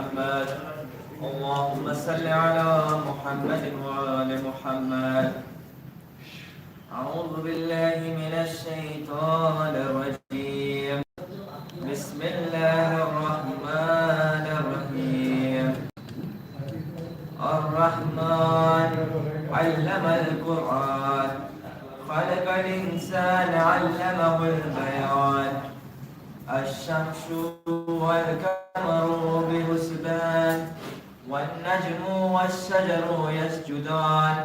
محمد. اللهم صل على محمد وآل محمد. أعوذ بالله من الشيطان الرجيم. بسم الله الرحمن الرحيم. الرحمن علم القرآن خلق الإنسان علمه البيان. الشمس والقمر بحسبان والنجم والشجر يسجدان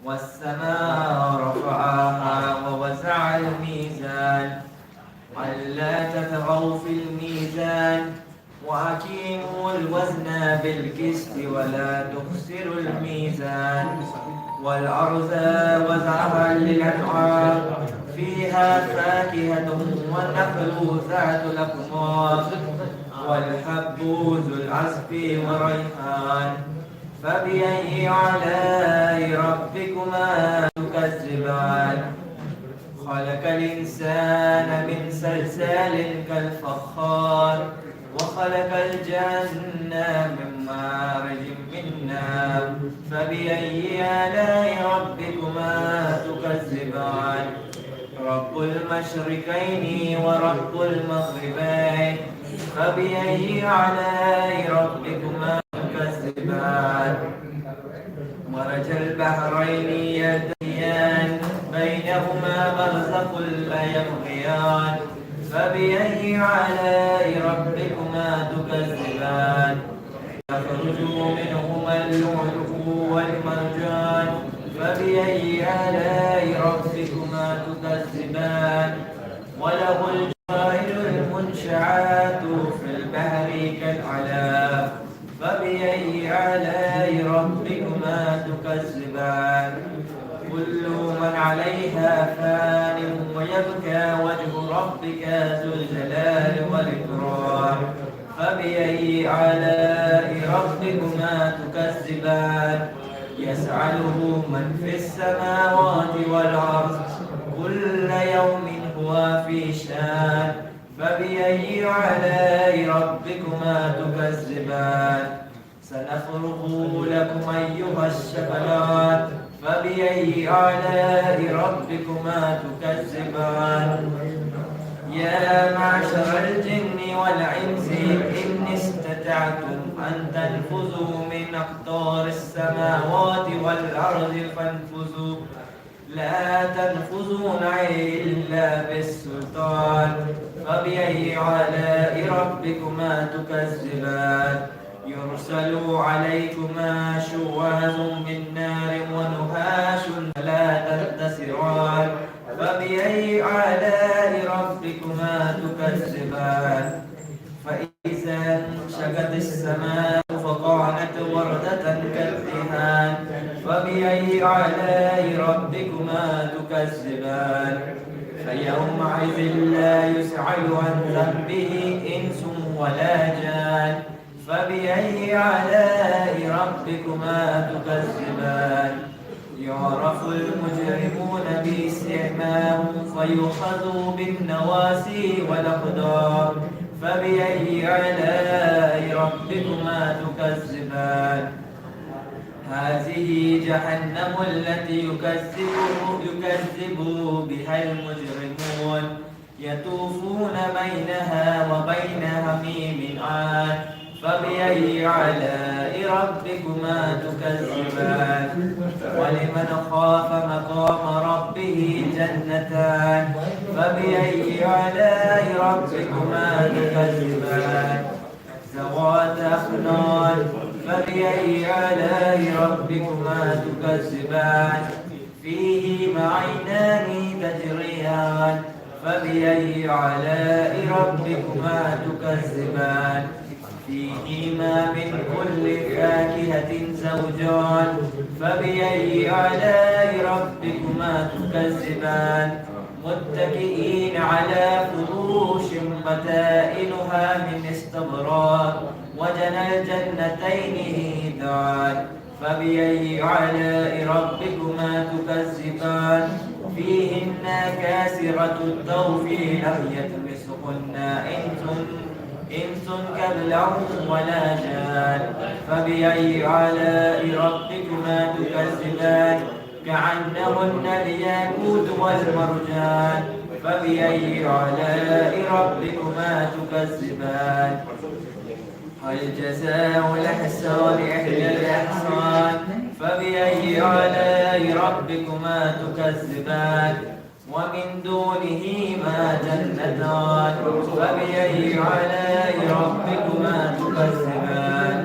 والسماء رفعها ووزع الميزان ألا تطغوا في الميزان وأقيموا الوزن بالقسط ولا تخسروا الميزان. والأرض وضعها للأنعام فيها فاكهة والنخل ذات الأكمام والحب ذو العصف والريحان. فبأي آلاء ربكما تكذبان؟ خلق الإنسان من صلصال كالفخار وخلق الجنة من مارج من نار. فبأي آلاء ربكما تكذبان؟ رب المشرقين ورب المغربين. فبأي آلاء ربكما تكذبان؟ مرج البحرين يلتقيان بينهما برزخ لا يبغيان. فبأي آلاء ربكما تكذبان؟ يخرج منهما اللؤلؤ والمرجان. فبأي آلاء ربكما تكذبان؟ وله الجوار المنشآت في البحر كالأعلام. فبأي آلاء ربكما تكذبان؟ كل من عليها فان ويبكى وجه ربك ذو الجلال والإكرام. فبأي آلاء ربكما تكذبان؟ يسأله من في السماوات والأرض كل يوم هو في شان. فبأي آلاء ربكما تكذبان؟ سنفرغ لكم أيها الثقلان. فبأي آلاء ربكما تكذبان؟ يا معشر الجن والإنس إن استطعتم أن تنفذوا من أقطار السماوات والأرض فانفذوا لا تنفذون إلا بالسلطان. فبأي آلاء ربكما تكذبان؟ يرسل عليكما شواظ من نار ونحاس لا تنتصران. فبأي آلاء ربكما تكذبان؟ فإذا انشقت السماء فقالت وردة كالدهان. فبأي آلاء ربكما تكذبان؟ فيومئذ لا يسأل عن ذنبه إنس ولا جان. فبأي آلاء ربكما تكذبان؟ يعرف المجرمون بسيماهم فيؤخذوا بالنواسي والأقدام. فبأي آلاء ربكما تكذبان؟ هذه جهنم التي يكذب بها المجرمون يطوفون بينها وبين حميم آن. فبأي آلاء ربكما تكذبان؟ ولمن خاف مقام ربه جنتان. فبأي آلاء ربكما تكذبان؟ ذواتا أفنان. فبأي آلاء ربكما تكذبان؟ فيهما عينان تجريان. فبأي آلاء ربكما تكذبان؟ فيهما من كل فاكهة زوجان. فبأي آلاء ربكما تكذبان؟ متكئين على فروش متائنها من استبرق وجنى الجنتين دان. فبأي آلاء ربكما تكذبان؟ فيهن كاسرة الطرف لم يطمثهن إنس إنس قبلهم ولا جان فبأي آلاء ربكما تكذبان كأنهن الياقوت والمرجان فبأي آلاء ربكما تكذبان هل جزاء الإحسان إلا الإحسان فبأي آلاء ربكما تكذبان ومن دونهما جنتان فبأي آلاء ربكما تكذبان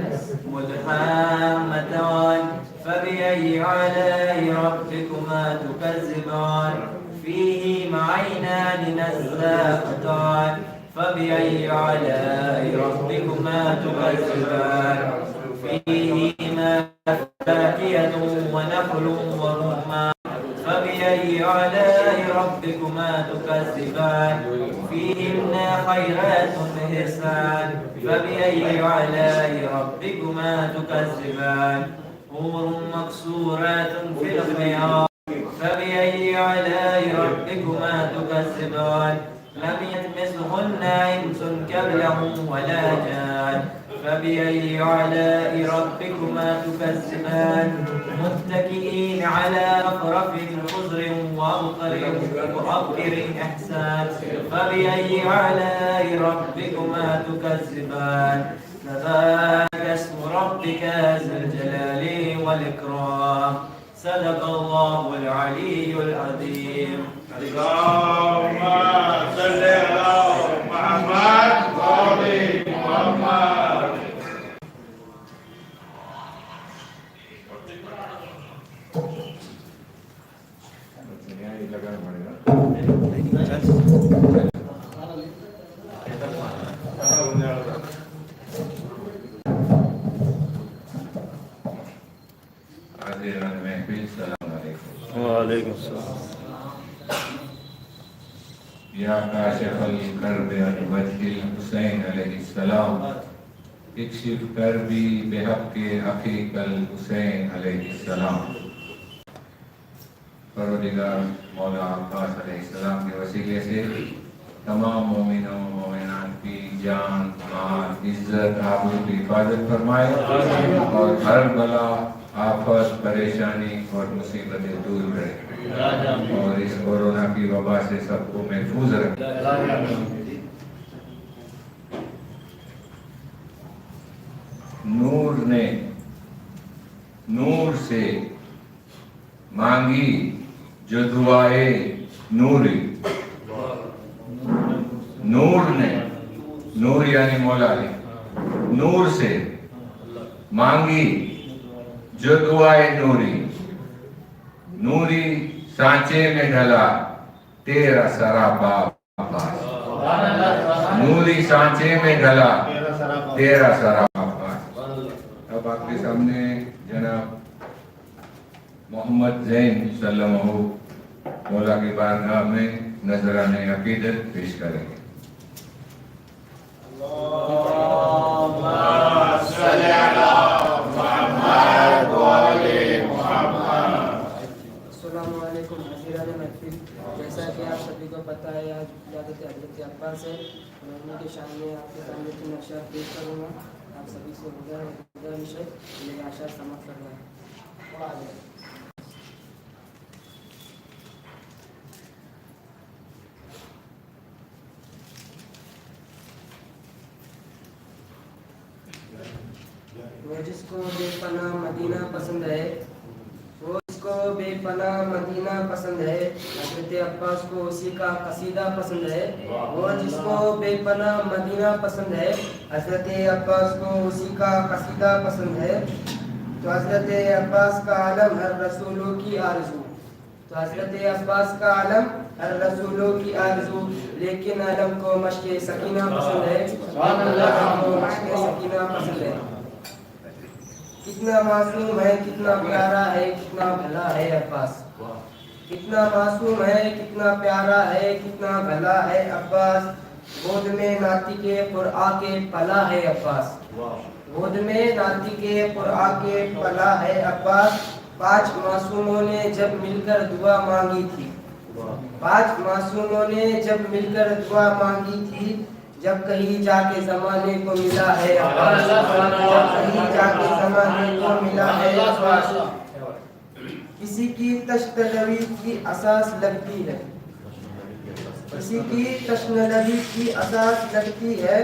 مدحامتان فبأي آلاء ربكما تكذبان فيهما عينان نزاقتان فبأي آلاء ربكما تكذبان فيهما فاكهة ونخل ورمان فبأي آلاء ربكما تكذبان فيهن خيرات حسان فبأي آلاء ربكما تكذبان حور مقصورات في الخيام فبأي آلاء ربكما تكذبان لم يطمثهن إنس قبلهم ولا جان فبأي آلاء ربكما تكذبان متكئين على رفرف خضر وأبقر إحسان فبأي آلاء ربكما تكذبان تبارك اسم ربك ذي الجلال والإكرام صدق الله العلي العظيم. اللهم صل على محمد وآل محمد. وعلیکم السلام. یا کاشف الکرب عن وجه الحسین علیہ السلام اکشف کربی بحق اخیک الحسین علیہ السلام. پروردگار مولا عباس علیہ السلام کے وسیلے سے تمام مومنوں مومنات کی جان مال عزت آبرو کی حفاظت فرمائے اور ہر بلا آفت پریشانی اور مصیبتیں دور کرے اور اس کورونا کی وبا سے سب کو محفوظ رکھے. نور نے نور سے مانگی جو دعائے نوری. نور نے نور یعنی مولا علی نور سے مانگی جو دعائے نوری. نوری سانچے میں ڈھلا تیرا سراپا پاس. نوری سانچے میں ڈھلا تیرا سراپا پاس. اب آپ کے سامنے جناب محمد زین صلی اللہ علیہ وسلم مولا کی بارگاہ میں نذرانِ عقیدت پیش کریں گے. السلام علیکم حضرات محفل. جیسا کہ آپ سبھی کو پتہ ہے آج قیادت حضرت عباس ہے. میں انہیں کے شان میں آپ کے سامنے تین اشعار پیش کروں گا. آپ سبھی سے گزارش ہے میرے اشعار سماعت فرمائیں. وہ جس کو بے پناہ مدینہ پسند ہے وہ جس کو بے پناہ مدینہ پسند ہے حضرت عباس کو اسی کا قصیدہ پسند ہے. وہ جس کو بے پناہ مدینہ پسند ہے حضرت عباس کو اسی کا قصیدہ پسند ہے. تو حضرت عباس کا عالم ہر رسولوں کی آرزو. تو حضرت عباس کا عالم ہر رسولوں کی آرزو. لیکن عالم کو مشق سکینہ پسند ہے. عالم کو مشق سکینہ پسند ہے. کتنا معصوم ہے کتنا پیارا ہے کتنا بھلا ہے عباس. کتنا معصوم ہے کتنا پیارا ہے کتنا بھلا ہے عباس. گود میں ناتی کے قرآن کے پلا ہے عباس. گود میں ناتی کے قرآن کے پلا ہے عباس. 5 معصوموں نے جب مل کر دعا مانگی تھی. 5 معصوموں نے جب مل کر دعا مانگی تھی. جب کہیں جا کے زمانے کو ملا ہے عباس، جب کہیں جا کے زمانے کو ملا ہے عباس، کسی کی تشنلوی کی اساس لگتی ہے، کسی کی تشنلوی کی اساس لگتی ہے،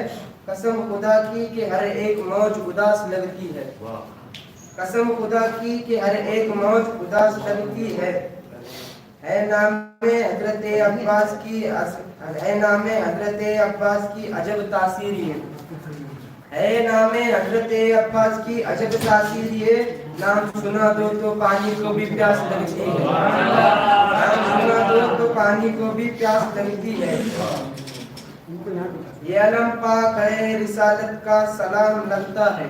قسم خدا کی کہ ہر ایک موج اداس لگتی ہے، قسم خدا کی کہ ہر ایک موج اداس لگتی ہے نام حضرت عباس کی، ہے نام حضرت عباس کی عجب تاثیر ہے نام حضرت عباس کی عجب تاثیر یہ، نام سنا دو تو پانی کو بھی پیاس لگتی ہے، نام سنا دو تو پانی کو بھی پیاس لگتی ہے، یہ علم پاک ہے رسالت کا سلام لگتا ہے،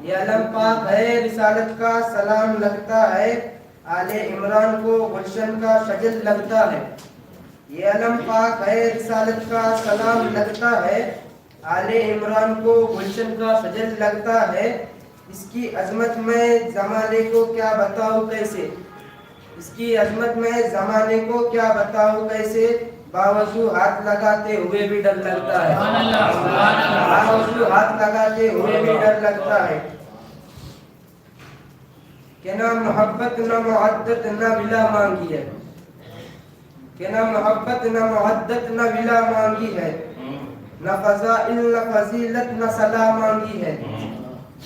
یہ علم پاک ہے رسالت کا سلام لگتا ہے، آل عمران کو گلشن کا شجر لگتا ہے، یہ علم پاک ہے رسالت کا سلام لگتا ہے، آل عمران کو گلشن کا شجر لگتا ہے، اس کی عظمت میں زمانے کو کیا بتاؤں کیسے، اس کی عظمت میں زمانے کو کیا بتاؤں کیسے، باوضو ہاتھ لگاتے ہوئے بھی ڈر لگتا ہے، باوضو ہاتھ لگاتے ہوئے بھی ڈر لگتا ہے، کہ نہ محبت نہ معدت نہ ولا مانگی ہے، کہ نہ محبت نہ معدت نہ ولا مانگی ہے، نہ فضائل نہ فضیلت نہ صلاح مانگی ہے،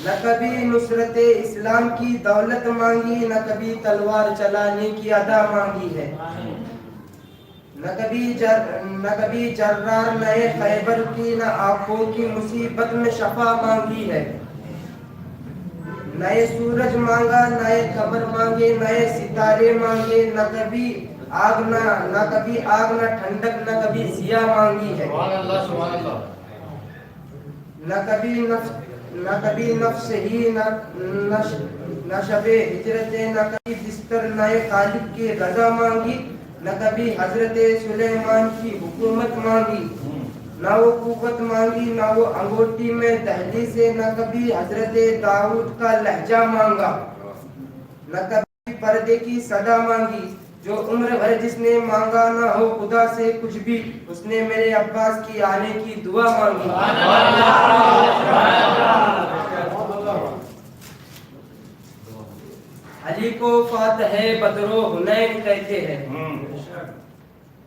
نہ کبھی نصرت اسلام کی دولت مانگی، نہ کبھی تلوار چلانے کی ادا مانگی ہے، نہ کبھی جرار نئے خیبر کی، نہ آنکھوں کی مصیبت میں شفا مانگی ہے، نئے سورج مانگا نئے قمر مانگے نئے ستارے مانگے، نہ کبھی آگ نہ ٹھنڈک نہ کبھی ضیاء مانگی ہے، نہ کبھی نفس ہی نہ شب ہجرت، نہ کبھی بستر نئے خالق کی رضا مانگی، نہ کبھی حضرت سلیمان کی حکومت مانگی، نہ وہ قوت مانگی نہ وہ انگوٹھی میں دہلی سے، نہ کبھی حضرت داؤد کا لہجہ مانگا، نہ کبھی پردے کی صدا مانگی، جو عمر بھر جس نے مانگا نہ ہو خدا سے کچھ بھی، اس نے میرے عباس کی آنے کی دعا مانگی۔ علی کو فاتح بدر و حنین کہتے ہیں،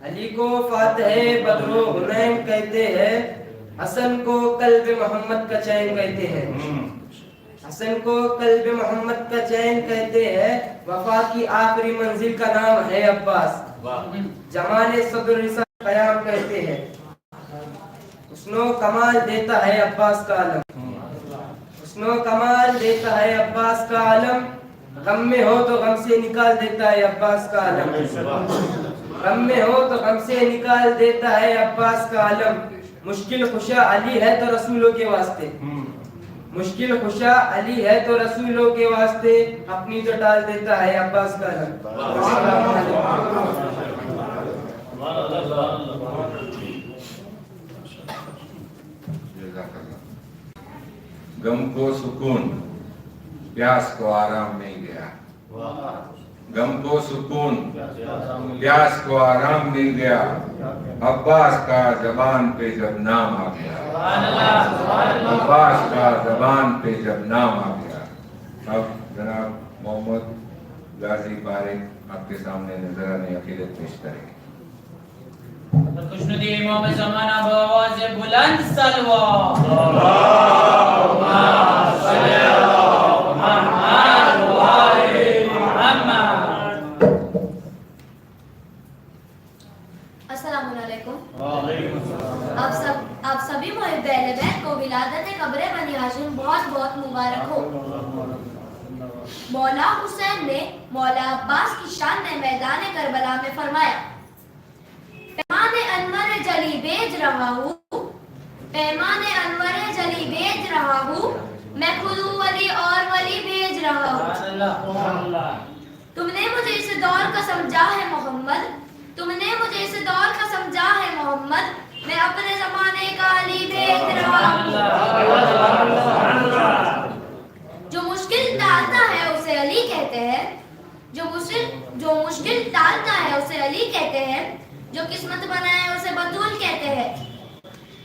علی کو فاتح بدر و حنین کہتے ہیں، حسن کو قلب محمد کا چین کہتے ہیں، حسن کو قلب محمد کا چین کہتے ہیں، وفا کی آخری منزل کا نام ہے عباس، جمال صدر رسالت قیام کہتے ہیں، حسن و کمال دیتا ہے عباس کا عالم، حسن و کمال دیتا ہے عباس کا عالم، غم میں ہو تو غم سے نکال دیتا ہے عباس کا عالم، غم میں ہو تو غم سے نکال دیتا ہے عباس کا عالم، مشکل خوشا علی ہے تو رسولوں کے واسطے، مشکل خوشا علی ہے تو رسولوں کے واسطے، اپنی تو ڈال دیتا ہے عباس کا عالم۔ السلام علیکم۔ غم کو سکون پیاس کو آرام مل گیا، غم کو سکون پیاس کو آرام مل گیا، عباس کا زبان پہ جب نام آ گیا، عباس کا زبان پہ جب نام آ گیا۔ اب جناب محمد غازی بارک آپ کے سامنے نظرانِ عقیدت پیش کریں گے۔ خوشنودی امام زمانہ بآواز بلند سلوات، السلام علیکم۔ آپ سبھی محب اہل بیت کو ولادت قبر بنی ہاشم بہت بہت مبارک ہو۔ مولا حسین نے مولا عباس کی شان میں میدان کربلا میں فرمایا، پیمان انور جلی بیج رہا ہوں، پیمان انور جلی بیج رہا ہوں، میں خود ولی اور ولی بھیج رہا ہوں۔ تم نے مجھے اس دور کا سمجھا ہے محمد، تم نے مجھے اس دور کا سمجھا ہے محمد، میں اپنے زمانے کا علی بھیج رہا ہوں۔ جو مشکل ٹالتا ہے اسے علی کہتے ہیں، جو مشکل ٹالتا ہے اسے علی کہتے ہیں، جو قسمت بنائے اسے بطول کہتے ہیں۔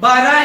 12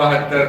72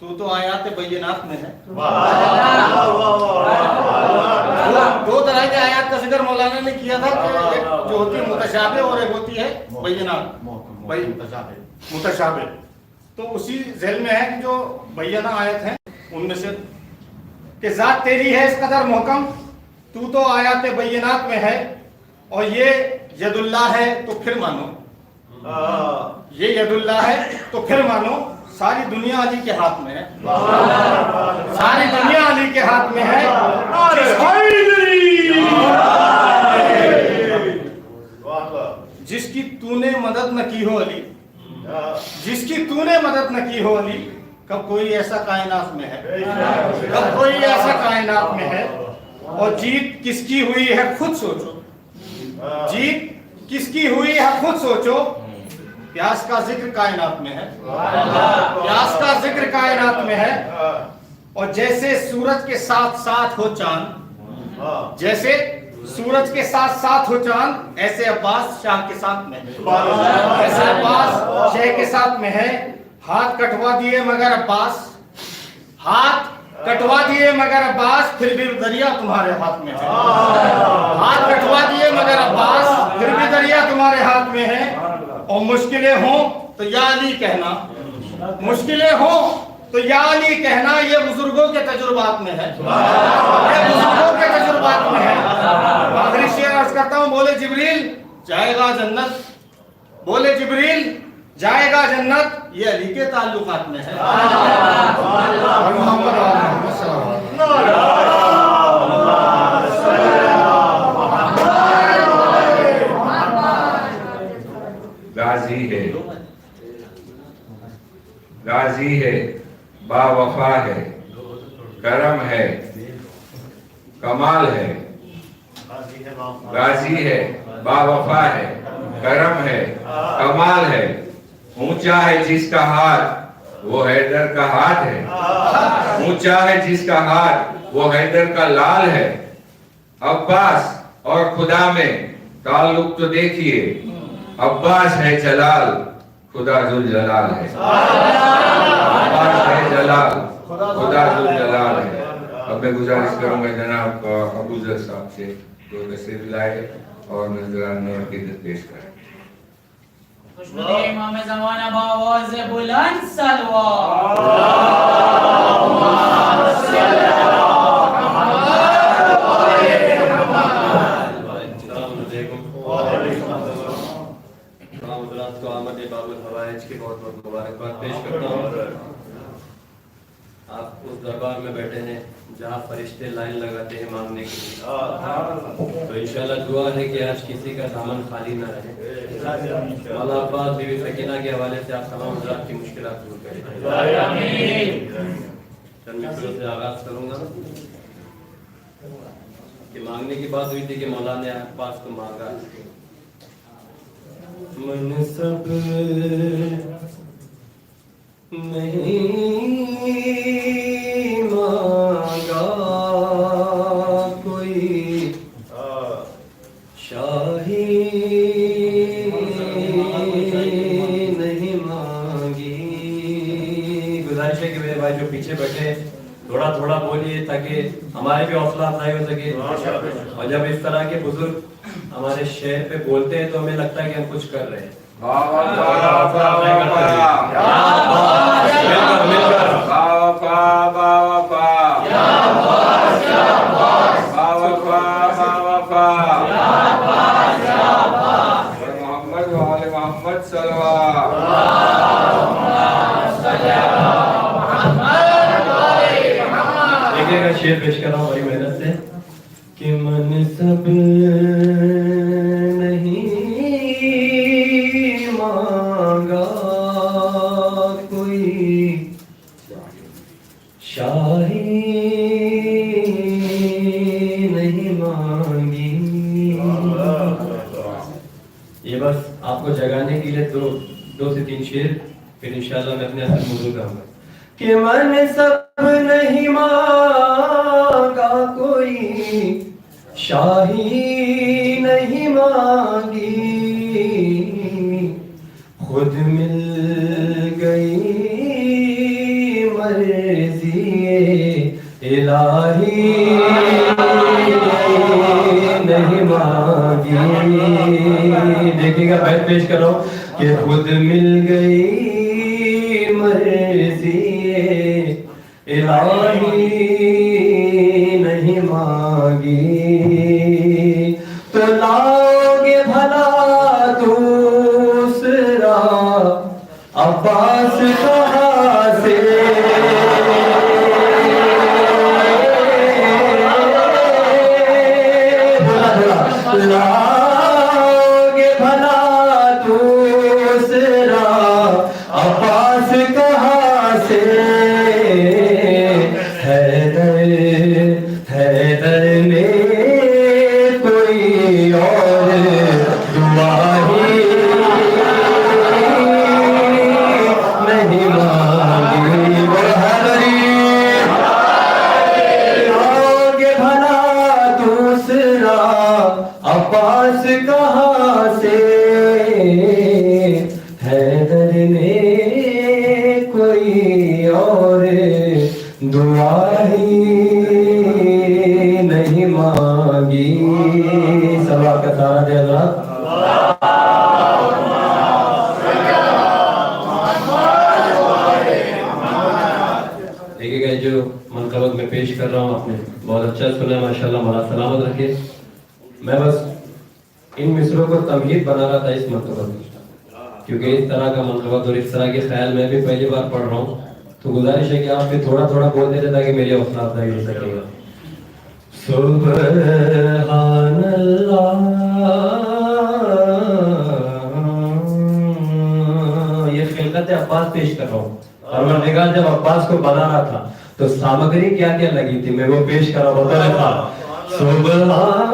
تو آیات بینات میں ہے. واہ. دو طرح کے آیات کا ذکر مولانا نے کیا تھا کہ ایک جو ہوتی ہے متشابہ اور ایک ہوتی ہے بینات. متشابہ تو اسی ذیل میں ہے کہ جو بینہ آیت ہیں ان میں سے کہ ذات تیری ہے اس قدر محکم تو آیات بینات میں ہے اور یہ ید اللہ ہے تو پھر مانو. یہ ید اللہ ہے تو پھر مانو. ساری دنیا علی کے ہاتھ میں ہے. ساری دنیا علی کے ہاتھ میں ہے. جس کی تو نے مدد نہ کی ہو علی, جس کی تو نے مدد نہ کی ہو علی, کب کوئی ایسا کائنات میں ہے, کب کوئی ایسا کائنات میں ہے. اور جیت کس کی ہوئی ہے خود سوچو, جیت کس کی ہوئی ہے خود سوچو. پیاس کا ذکر کائنات میں ہے, پیاس کا ذکر کائنات میں ہے. اور جیسے سورج کے ساتھ ساتھ ہو چاند, جیسے سورج کے ساتھ ساتھ ہو چاند, ایسے عباس شاہ کے ساتھ میں ہے, ایسے عباس شاہ کے ساتھ میں ہے. ہاتھ کٹوا دیے مگر عباس, ہاتھ کٹوا دیے مگر عباس, پھر بھی دریا تمہارے ہاتھ میں ہے. ہاتھ کٹوا دیے مگر عباس, پھر بھی دریا تمہارے ہاتھ میں ہے. اور مشکلیں ہوں تو یا علی کہنا, مشکلیں ہوں تو یا علی کہنا. یہ بزرگوں کے تجربات میں ہے, یہ بزرگوں کے تجربات میں ہے. آخری شعر عرض کرتا ہوں. بولے جبریل جائے گا جنت, بولے جبریل جائے گا جنت, یہ علی کے تعلقات میں ہے. غازی ہے, غازی ہے, با وفا ہے, کرم ہے, کمال ہے. غازی ہے, با وفا ہے, کرم ہے, کمال ہے. اونچا ہے جس کا ہاتھ وہ حیدر کا ہاتھ ہے, اونچا ہے جس کا ہاتھ وہ حیدر کا لال ہے. عباس اور خدا میں تعلق تو دیکھیے, عباس ہے جلال خدا ذوالجلال ہے. عباس ہے جلال خدا ذوالجلال ہے. اب میں گزارش کروں گا جناب ابو ذر صاحب سے جو تشریف لائے اور نذرانہ عقیدت پیش کریں. امام زمانہ بآواز بلند صلوات. حضرات کو آمد باب الحوائج کی بہت بہت مبارکباد پیش کرتا ہوں. آپ اس دربار میں بیٹھے ہیں جہاں فرشتے لائن لگاتے ہیں مانگنے کے لیے, تو انشاءاللہ دعا ہے کہ آج کسی کا دامن خالی نہ رہے. مولا عباس بی بی سکینہ کے حوالے سے آپ تمام حضرات کی مشکلات دور کریں. چند مصروں سے آغاز کروں گا کہ مانگنے کی بات ہوئی تھی کہ مولا نے عباس کو مانگا. منصب نہیں مانگا کوئی, شاہی نہیں مانگی. گزارش ہے کہ میرے بھائی جو پیچھے بیٹھے تھوڑا تھوڑا بولیے تاکہ ہمارے بھی حوصلہ افزائی ہو سکے. اور جب اس طرح کے بزرگ ہمارے شہر پہ بولتے ہیں تو ہمیں لگتا ہے کہ ہم کچھ کر رہے ہیں. دیکھیے گا شعر پیش کر رہا ہوں بڑی محنت سے کہ منصب نہیں مانگا کوئی, شاہی نہیں مانگی. یہ بس آپ کو جگانے کے لیے دو سے تین شعر, پھر انشاءاللہ میں اپنے اثر موضوع کروں گا. کہ منصب نہیں مانگا کوئی, شاہی نہیں مانگی, خود مل گئی مرضی دیکھیے گا بیت پیش کرو کہ خود مل گئی مرضی الہی نہیں مانگی تو لاؤ گے بھلا دوسرا عباس کہاں سے لاؤ گے بھلا دوسرا عباس کہاں سے حیدر نے کوئی اور دعا ہی نہیں مانگی وہ حیدری لاؤ گے بھلا دوسرا عباس کہاں سے حیدر نے کوئی اور دعا ہی نہیں مانگی سبا کا سارا دے اللہ دیکھیے گا جو منقبت میں پیش کر رہا ہوں آپ نے بہت اچھا سنا ماشاءاللہ مولا سلامت رکھے میں بس ان مصروں کو تمہید بنا رہا تھا اس منقبت کیونکہ اس طرح کا منقبت اور اس طرح کے خیال میں بھی پہلی بار پڑھ رہا ہوں تو گزارش ہے کہ آپ بھی تھوڑا تھوڑا بول دیتے تاکہ میری حوصلہ افزائی ہو سکے گا سبحان اللہ یہ خلقت عباس پیش کر رہا ہوں پروردگار جب عباس کو بنا رہا تھا تو سامگری کیا کیا لگی تھی میں وہ پیش کر رہا ہوں سبحان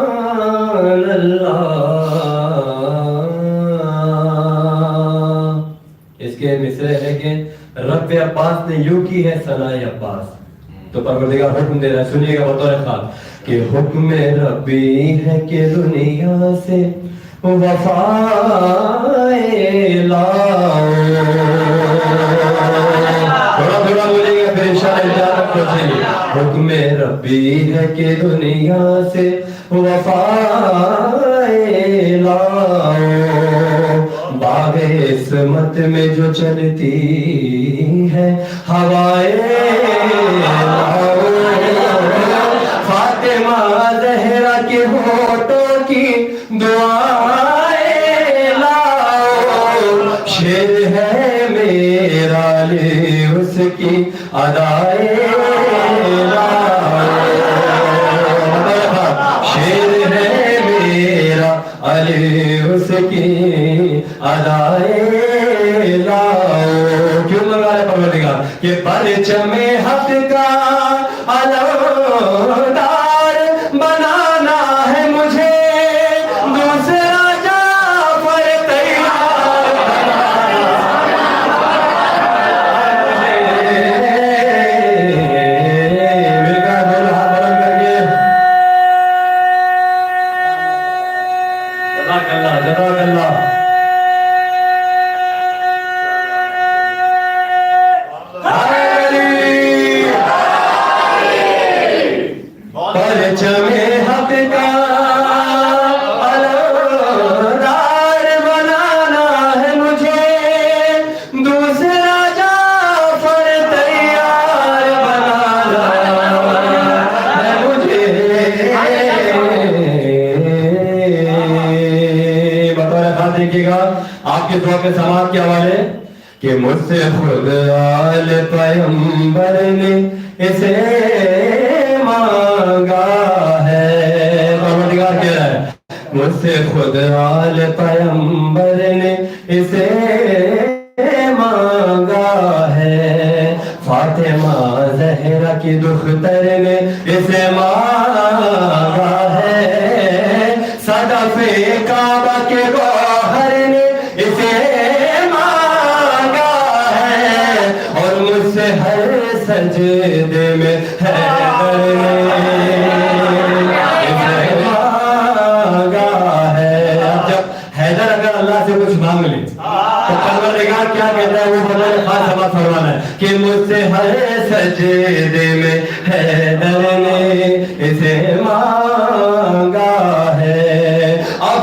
اللہ اس کے مصرے ہے کہ رب عباس نے یوں کی ہے ثنائے عباس تو پروردگار حکم دے رہا ہے سنیے گا بطور خاص کہ حکم ربی ہے کہ دنیا سے وفائے لاؤ تھوڑا تھوڑا بولے گا پھر انشاءاللہ حکم ربی ہے کہ دنیا سے وفائے لاؤ باغ عصمت میں جو چلتی ہے ہوائیں فاطمہ زہرا کے ہونٹوں کی دعائیں لاؤ شیر ہے میرا لے اس کی ادائیں لاؤ شیر ہے میرا علی اس کی ادائیں لاؤ کیوں منگا رہے پروردگار کہ پرچم حق کا علمدار بنانا ہے مجھے دوسرا جعفر تیار مل کر دونوں ہاتھ بلند کر کے جزاک اللہ جزاک اللہ پرچم حق کا علمدار بنانا ہے مجھے دوسرا جعفر تیار بنانا ہے مجھے بطور خاص دیکھیے گا آپ کے دعا کے سماعت کے حوالے کہ مجھ سے خود آل پیغمبر نے اسے مانگا ہے پروردگار کہہ رہا ہے مجھ سے خود آل پیغمبر نے اسے مانگا ہے فاطمہ زہرا کی دختر نے اسے مانگا ہے صدف کعبہ کے گوہر نے اسے مانگا ہے اور مجھ سے ہر سجدے میں حیدر نے اسے مانگا ہے جب حیدر اگر اللہ سے کچھ مانگ لے تو پروردگار کیا کہتا ہے وہ بطور خاص سماعت فرمانا ہے کہ مجھ سے ہر سجدے میں حیدر نے اسے مانگا ہے اب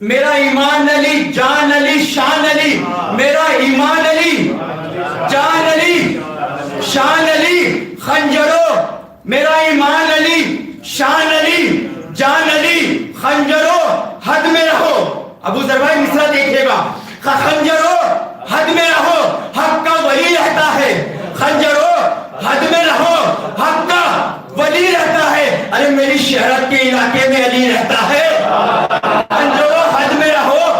میرا ایمان علی، جان علی، شان علی، میرا ایمان علی، جان علی، شان علی، خنجرو، میرا ایمان علی، شان علی، جان علی، خنجرو، حد میں رہو. ابو ذر بھائی مصرع دیکھیے گا. خنجرو حد میں رہو، حق کا ولی رہتا ہے. خنجرو حد میں رہو، حق کا ولی رہتا ہے. ارے میری شہرت کے علاقے میں علی رہتا ہے. خنجرو حد میں رہو،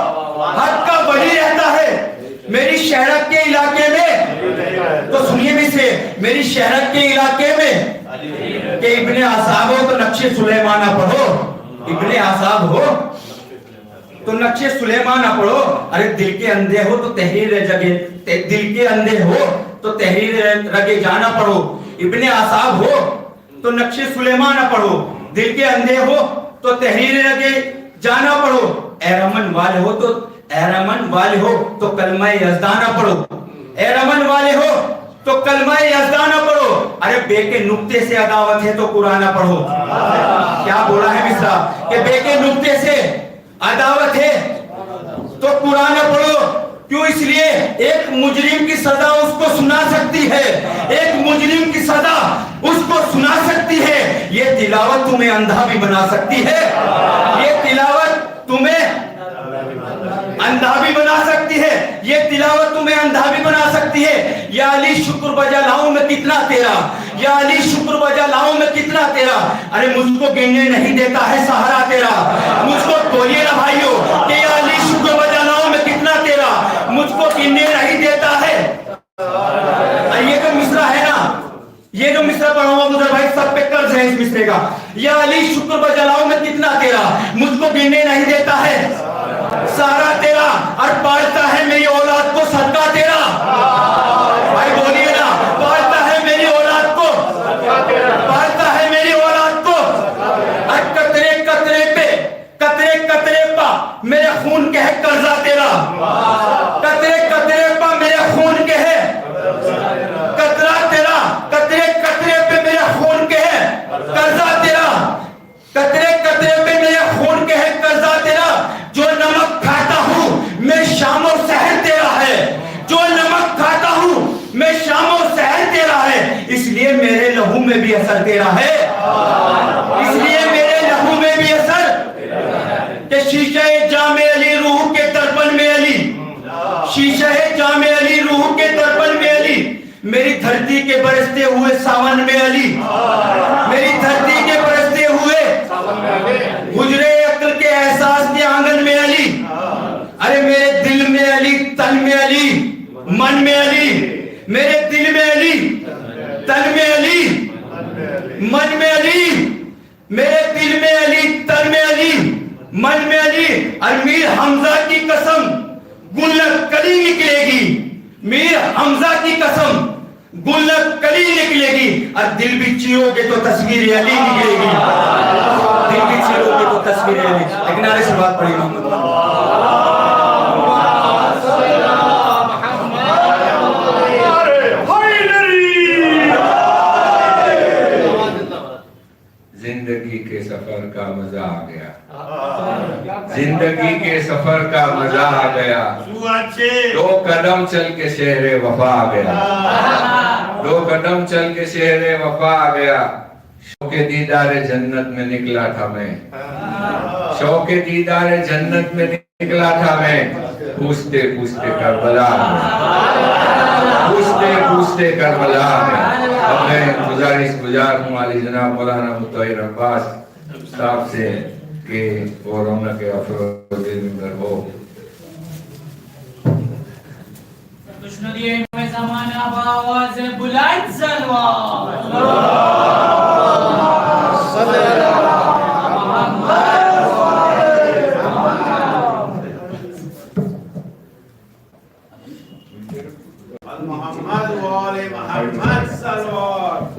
حق کا ولی رہتا ہے. میری شہرت کے علاقے میں تو سنیے بھی سے، میری شہرت کے علاقے میں کہ ابن اصحاب ہو تو نقش سلیمانہ پڑھو. ابن اصحاب ہو تو نقش سلیمانہ پڑھو. ارے دل کے اندھے ہو تو تحریر جگہ، دل کے اندھے ہو تو تحریر رگے جانا پڑھو. ابن اصحاب ہو تو نقش سلیمانہ پڑھو. دل کے اندھے ہو تو تحریر رگے جانا پڑھو. اے رمن والے ہو تو، اے رمن والے ہو تو کلمہ یزدانہ پڑھو. اے رمن والے ہو تو کلمہ یزدانہ پڑھو. ارے بے کے نقطے سے عداوت ہے تو قرآن پڑھو. کیا بولا ہے مصرع کہ بے کے نقطے سے عداوت ہے تو قرآن پڑھو. کیوں؟ اس لیے ایک مجرم کی سزا اس کو سنا سکتی ہے، ایک مجرم کی سزا اس کو سنا سکتی ہے. یہ تلاوت تمہیں اندھا بھی بنا سکتی ہے. یہ تلاوت تمہیں اندھا بھی بنا سکتی ہے. یہ تلاوت تمہیں اندھا بھی بنا سکتی ہے. یا علی شکر بجا لاؤں میں کتنا تیرا، یا علی شکر بجا لاؤں میں کتنا تیرا. ارے مجھ کو گننے نہیں دیتا ہے سہارا تیرا. مجھ کو بولیے نا بھائیو کہ یا علی شکر بجا لاؤں میں کتنا تیرا، مجھ کو گننے نہیں دیتا ہے. یہ جو مصرع ہے نا، یہ جو مصرع پڑھا ہوا مدر بھائی سب پہ قرض ہے اس مصرع کا. یا علی شکر بجا لاؤں میں کتنا تیرا، مجھ کو گننے نہیں دیتا ہے سارا تیرا، اور پالتا ہے میری اولاد کو صدقہ تیرا. بھائی بولیے نا، پالتا ہے میری اولاد کو، پالتا ہے میری اولاد کو. اور قطرے قطرے پہ، قطرے قطرے پا میرے خون کے ہے قرضہ تیرا. قطرے قطرے پا میرے خون کے ہے قطرہ تیرا. قطرے قطرے پہ میرے خون کے ہے قرضہ تیرا. قطرے قطرے پہ میرے خون کے ہے قرضہ تیرا. جو نمک کھاتا ہوں میں شام و سحر تیرا ہے. جو نمک کھاتا ہوں میں شام و سحر تیرا ہے. اس لیے میرے لہو میں بھی اثر تیرا ہے. اس لیے میرے لہو میں بھی اثر کہ شیشہ جام علی روح کے درپن میں علی، شیشہ جام علی روح کے درپن میں علی. میری دھرتی کے برستے ہوئے ساون میں علی، میری دھرتی کے برستے ہوئے حجرے عقل کے احساس کے آنگن میں علی. ارے میرے دل میں علی، تن میں علی، من میں علی. میرے دل میں علی، تن میں علی، من میں علی. میرے دل میں علی، تن میں علی، من میں علی. اور میر حمزہ کی قسم گلک کلی نکلے گی. میر حمزہ کی قسم گلک کلی نکلے گی. اور دل بھی چیرو گے تو تصویر علی نکلے گی. دل بھی چیرو گے تو تصویر علی. لیکن آنے سے بات پڑی محمد زندگی کے سفر کا مزہ آ گیا. زندگی کے سفر کا مزہ آ گیا. 2 قدم چل کے شہر وفا آ گیا. 2 قدم چل کے شہر وفا آ گیا. شوق دیدار جنت میں نکلا تھا میں، شوق دیدار جنت میں نکلا تھا میں. پوچھتے پوچھتے کربلا میں، پوچھتے پوچھتے کربلا میں. اب میں گزار ہوں علی جناب مولانا مطہر عباس صاحب سے کہ وہ رونق افروز منبر ہو. دشمنی میں زمانہ باواز بلند سلوات محمد وآل محمد صلوات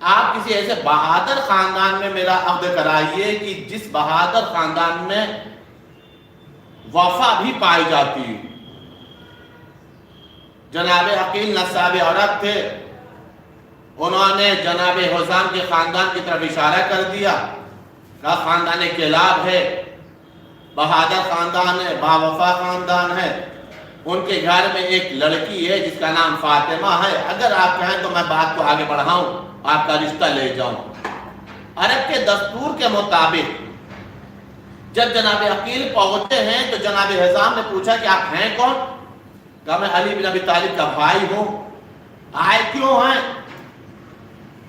آپ کسی ایسے بہادر خاندان میں میرا عقد کرائیے کہ جس بہادر خاندان میں وفا بھی پائی جاتی ہے. جناب عقیل نصاب عورت تھے، انہوں نے جناب حزام کے خاندان کی طرف اشارہ کر دیا، کہا خاندان کلاب ہے، بہادر خاندان ہے، باوفا خاندان ہے، ان کے گھر میں ایک لڑکی ہے جس کا نام فاطمہ ہے، اگر آپ کہیں تو میں بات کو آگے بڑھاؤں، آپ کا رشتہ لے جاؤں. عرب کے دستور کے مطابق جب جناب عقیل پہنچے ہیں تو جناب حزام نے پوچھا کہ آپ ہیں کون؟ کہا میں علی بن ابی طالب کا بھائی ہوں. آئے کیوں ہیں؟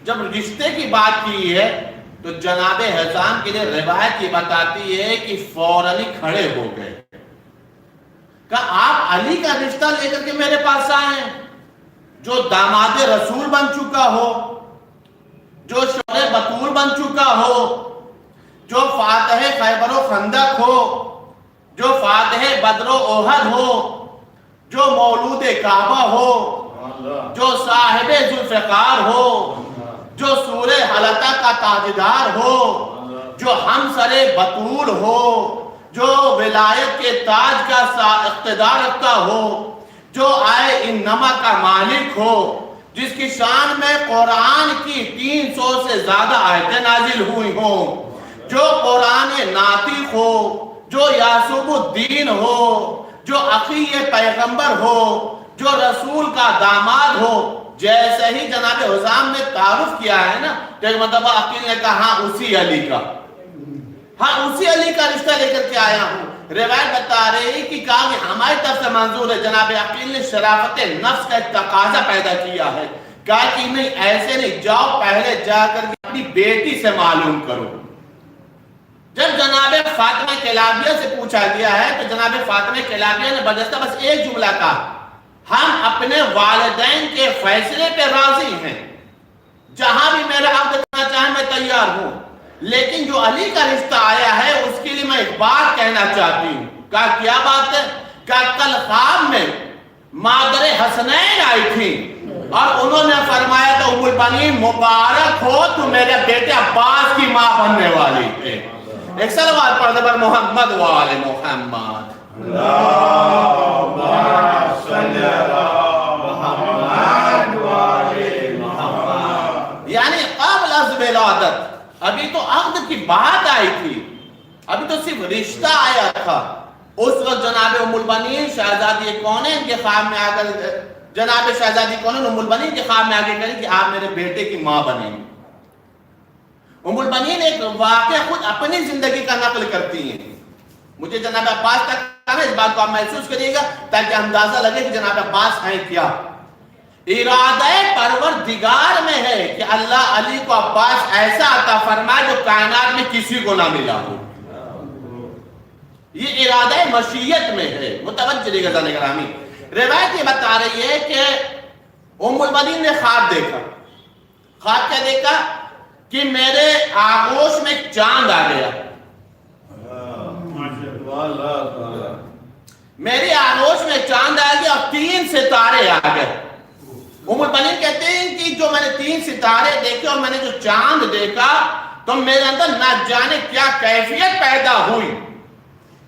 جب رشتے کی بات کی ہے تو جناب حزام کے لیے روایت یہ بتاتی ہے کہ فوراً ہی کھڑے ہو گئے. کہا آپ علی کا رشتہ لے کر کے میرے پاس آئے ہیں، جو داماد رسول بن چکا ہو، جو شوہر بطول بن چکا ہو، جو فاتح خیبر و خندق ہو، جو فاتح بدر و احد ہو، جو مولود کعبہ ہو، جو صاحب ذوالفقار ہو، جو سورہ حلقہ کا تاجدار ہو، جو ہمسر بطول ہو، جو ولایت کے تاج کا اقتدار رکھتا ہو، جو آئے انما کا مالک ہو، جس کی شان میں قرآن کی 300 سے زیادہ آیتیں نازل ہوئی ہوں، جو قرآن ناطق ہو، جو یعصوب الدین ہو، جو عقی پیغمبر ہو، جو رسول کا داماد ہو. جیسے ہی جناب حزام نے تعارف کیا ہے نا تو ایک مرتبہ عقیل نے کہا ہاں اسی علی کا، ہاں اسی علی کا رشتہ لے کر کے آیا ہوں. روایت بتا رہی کہ کہا کہ ہماری طرف سے منظور ہے. جناب عقیل نے شرافت نفس کا ایک تقاضا پیدا کیا ہے، کہا کہ نہیں ایسے نہیں، جاؤ پہلے جا کر کے اپنی بیٹی سے معلوم کرو. جب جناب فاطمہ کلابیہ سے پوچھا گیا ہے تو جناب فاطمہ کلابیہ نے بجستہ بس ایک جملہ کہا، ہم اپنے والدین کے فیصلے پہ راضی ہیں، جہاں بھی میرا عقد کرنا چاہیں میں تیار ہوں، لیکن جو علی کا رشتہ آیا ہے اس کے لیے میں ایک بات کہنا چاہتی ہوں. کہا کیا بات ہے؟ کہا کل خواب میں مادر حسنین آئی تھی اور انہوں نے فرمایا تو ام البنین مبارک ہو تو میرے بیٹے عباس کی ماں بننے والی ہے. ایک صلوات پڑھ دے پر محمد وآل محمد. اللہم صلی علی محمد وآل محمد. یعنی قبل از ولادت ابھی تو عقد کی بات آئی تھی، ابھی تو صرف رشتہ آیا تھا. اس وقت جناب ام البنین شہزادی کونین کے خواب میں آ کر جناب شہزادی کونین ام البنین کے خواب میں آگے کہیں کہ آپ میرے بیٹے کی ماں بنیں. ام البنین ایک واقعہ خود اپنی زندگی کا نقل کرتی ہیں. مجھے جناب عباس تک کہنا، اس بات کو آپ محسوس کریے گا تاکہ اندازہ لگے کہ جناب عباس ہیں کیا. ارادہ پروردگار میں ہے کہ اللہ علی کو عباس ایسا عطا فرمائے جو کائنات میں کسی کو نہ ملا ہو. یہ ارادہ مشیت میں ہے. متوجہ رہیے گا زن گرامی. روایت یہ بتا رہی ہے کہ ام البنین نے خواب دیکھا. خواب کیا دیکھا؟ کہ میرے آغوش میں ایک چاند آ گیا. میری آغوش میں چاند آ گیا اور 3 ستارے آ گئے. ام البنین کہتے ہیں کہ جو میں نے 3 ستارے دیکھے اور میں نے جو چاند دیکھا تو میرے اندر نہ جانے کیا کیفیت پیدا ہوئی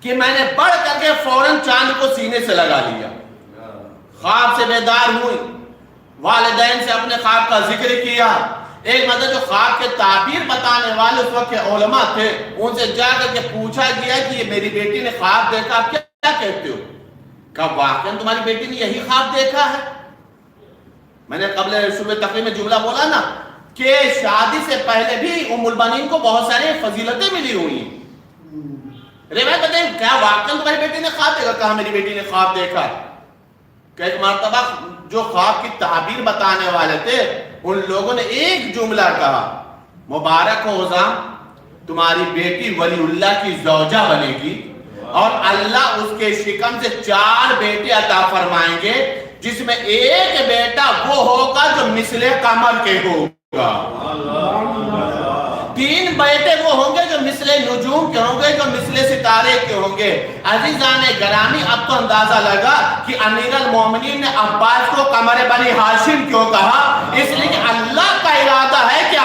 کہ میں نے بڑھ کر کے فوراً چاند کو سینے سے لگا لیا. خواب سے بیدار ہوئی، والدین سے اپنے خواب کا ذکر کیا. ایک مطلب جو خواب کے تعبیر بتانے والے اس وقت کے علماء تھے ان سے جا کر کے پوچھا گیا کہ یہ میری بیٹی نے خواب دیکھا، آپ کیا کہتے ہو؟ کہا واقعاً تمہاری بیٹی نے یہی خواب دیکھا ہے. میں نے قبل شروع تقریر میں جملہ بولا نا کہ شادی سے پہلے بھی ام البنین کو بہت سارے فضیلتیں ملی ہوئی ہیں. روایت بتائیں کیا واقعاً تمہاری بیٹی نے خواب دیکھا؟ کہا میری بیٹی نے خواب دیکھا. کہ ایک مرتبہ جو خواب کی تعبیر بتانے والے تھے ان لوگوں نے ایک جملہ کہا، مبارک ہو حزام، تمہاری بیٹی ولی اللہ کی زوجہ بنے گی اور اللہ اس کے شکم سے 4 بیٹے عطا فرمائیں گے جس میں ایک بیٹا وہ ہوگا جو مثل قمر کے ہوگا، 3 بیٹے وہ ہوں گے جو مثل نجوم کے ہوں گے، جو مثل ستارے کے ہوں گے. عزیزان گرامی اب تو اندازہ لگا کہ امیر المومنین نے عباس کو قمر بنی ہاشم کیوں کہا. اس لیے کہ اللہ کا ارادہ ہے کہ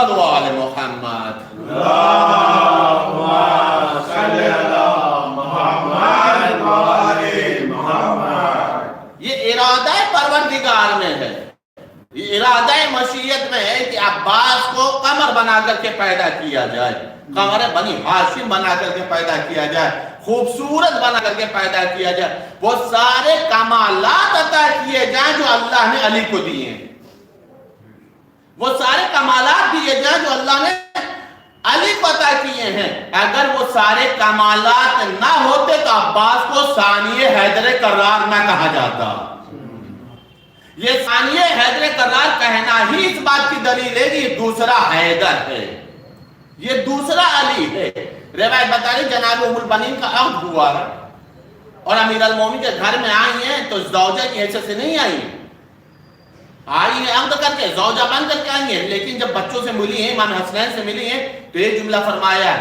محمد و آل محمد. یہ ارادہ پروردگار میں ہے، یہ ارادہ مشیت میں ہے کہ عباس کو قمر بنا کر کے پیدا کیا جائے، قمر بنی ہاشم بنا کر کے پیدا کیا جائے، خوبصورت بنا کر کے پیدا کیا جائے، وہ سارے کمالات عطا کیے جائیں جو اللہ نے علی کو دیے ہیں، وہ سارے کمالات دیے جائیں جو اللہ نے علی کو عطا کیے ہیں. اگر وہ سارے کمالات نہ ہوتے تو عباس کو ثانی حیدر کرار نہ کہا جاتا. یہ ثانی حیدر کرار کہنا ہی اس بات کی دلیل ہے کہ یہ دوسرا حیدر ہے، یہ دوسرا علی ہے. روایت بتا رہی جناب ام البنین کا عقد ہوا اور امیر المومنین کے گھر میں آئی ہیں تو زوجہ کی حیثیت سے نہیں آئی ہیں، عقد کر کے زوجہ بن کر کے آئی ہیں، لیکن جب بچوں سے ملی ہیں، امام حسنین سے ملی ہیں تو یہ جملہ فرمایا ہے،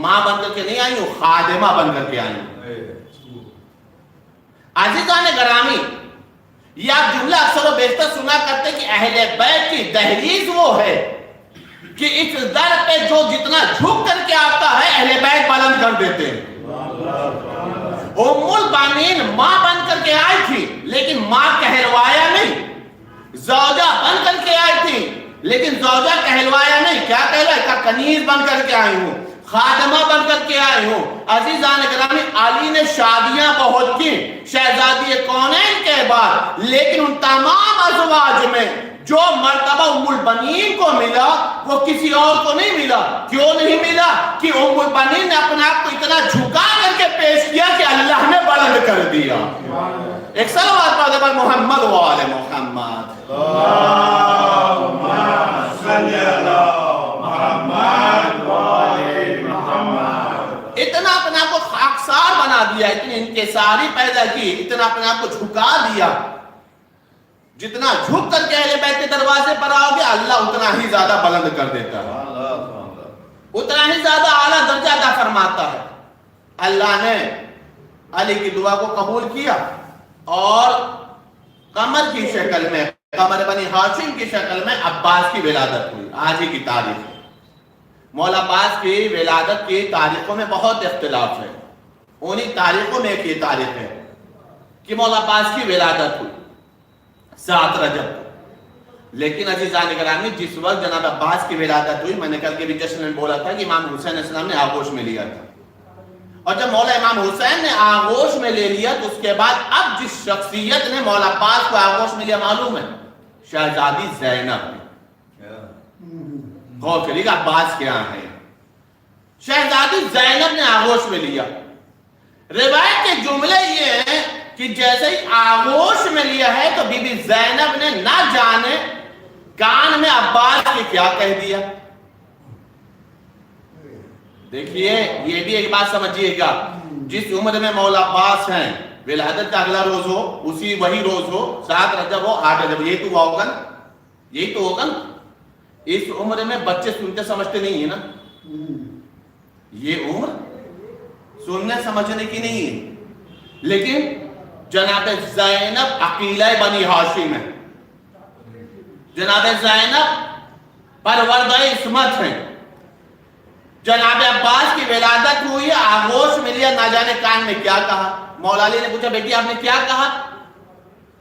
ماں بن کر کے نہیں آئی ہوں، خادمہ بن کر کے آئی ہوں. عزیزان گرامی، یہ آپ جملہ اکثر و بیشتر سنا کرتے کہ اہل بیت کی دہلیز وہ ہے کہ اس در پہ جو جتنا جھک کر کے آتا ہے اہل بیت بلند کر دیتے ہیں. ام البنین ماں بن کر کے آئی تھی لیکن ماں کہلوایا نہیں، زوجہ بن کر کے آئی تھی لیکن زوجہ کہلوایا نہیں. کیا کہلوایا؟ کنیز بن کر کے آئی ہوں، خادمہ بن کر کے آئی ہوں. عزیزان گرامی، علی نے شادیاں بہت کی شہزادی کونین کے بعد، لیکن ان تمام ازواج میں جو مرتبہ ام البنین کو ملا وہ کسی اور کو نہیں ملا. کیوں نہیں ملا؟ کہ ام البنین نے اپنے آپ کو اتنا جھکا کر کے پیش کیا کہ اللہ نے بلند کر دیا. ایک صلوات پڑھتے پر محمد و آل محمد. اتنا اپنے آپ کو خاکسار بنا دیا، اتنی انکساری پیدا کی، اتنا اپنے آپ کو جھکا دیا. جتنا جھک کر کے اہل بیت کے دروازے پر آؤ گے اللہ اتنا ہی زیادہ بلند کر دیتا ہے، اتنا ہی زیادہ اعلیٰ درجہ عطا فرماتا ہے. اللہ نے علی کی دعا کو قبول کیا اور قمر کی شکل میں، قمر بنی ہاشم کی شکل میں عباس کی ولادت ہوئی. آج ہی کی تاریخ ہے. مولا عباس کی ولادت کی تاریخوں میں بہت اختلاف ہے. انہی تاریخوں میں ایک یہ تاریخ ہے کہ مولا عباس کی ولادت ہوئی 7 رجب. لیکن عزیزان گرامی، جس وقت جناب عباس کی ولادت ہوئی، میں نے کل کے بھی جشن میں بولا تھا کہ امام حسین علیہ السلام نے آغوش میں لیا تھا، اور جب مولا امام حسین نے آغوش میں لے لیا تو اس کے بعد اب جس شخصیت نے مولا عباس کو آغوش میں لیا معلوم ہے؟ شہزادی زینب نے. غور کریے گا عباس کیا ہے، شہزادی زینب نے آغوش میں لیا. روایت کے جملے یہ ہیں کہ جیسے ہی آغوش میں لیا ہے تو بی بی زینب نے نہ جانے کان میں عباس کے کیا کہہ دیا. دیکھیے یہ بھی ایک بات سمجھیے گا، جس عمر میں مولا عباس ہیں، ولادت کا اگلا روز ہو، اسی وہی روز ہو، 7 رجب ہو، 8 رجب، یہی تو ہوگا نا، یہی تو ہوگا نا. اس عمر میں بچے سنتے سمجھتے نہیں ہیں نا، یہ عمر سننے سمجھنے کی نہیں ہے. لیکن جناب زینب عقیلہ بنی ہاشم ہے، جناب زینب پروردہ عصمت ہیں. جناب عباس کی ولادت ہوئی، آغوش میں لیا، نہ جانے کان میں کیا کہا. مولا علی نے پوچھا بیٹی آپ نے کیا کہا؟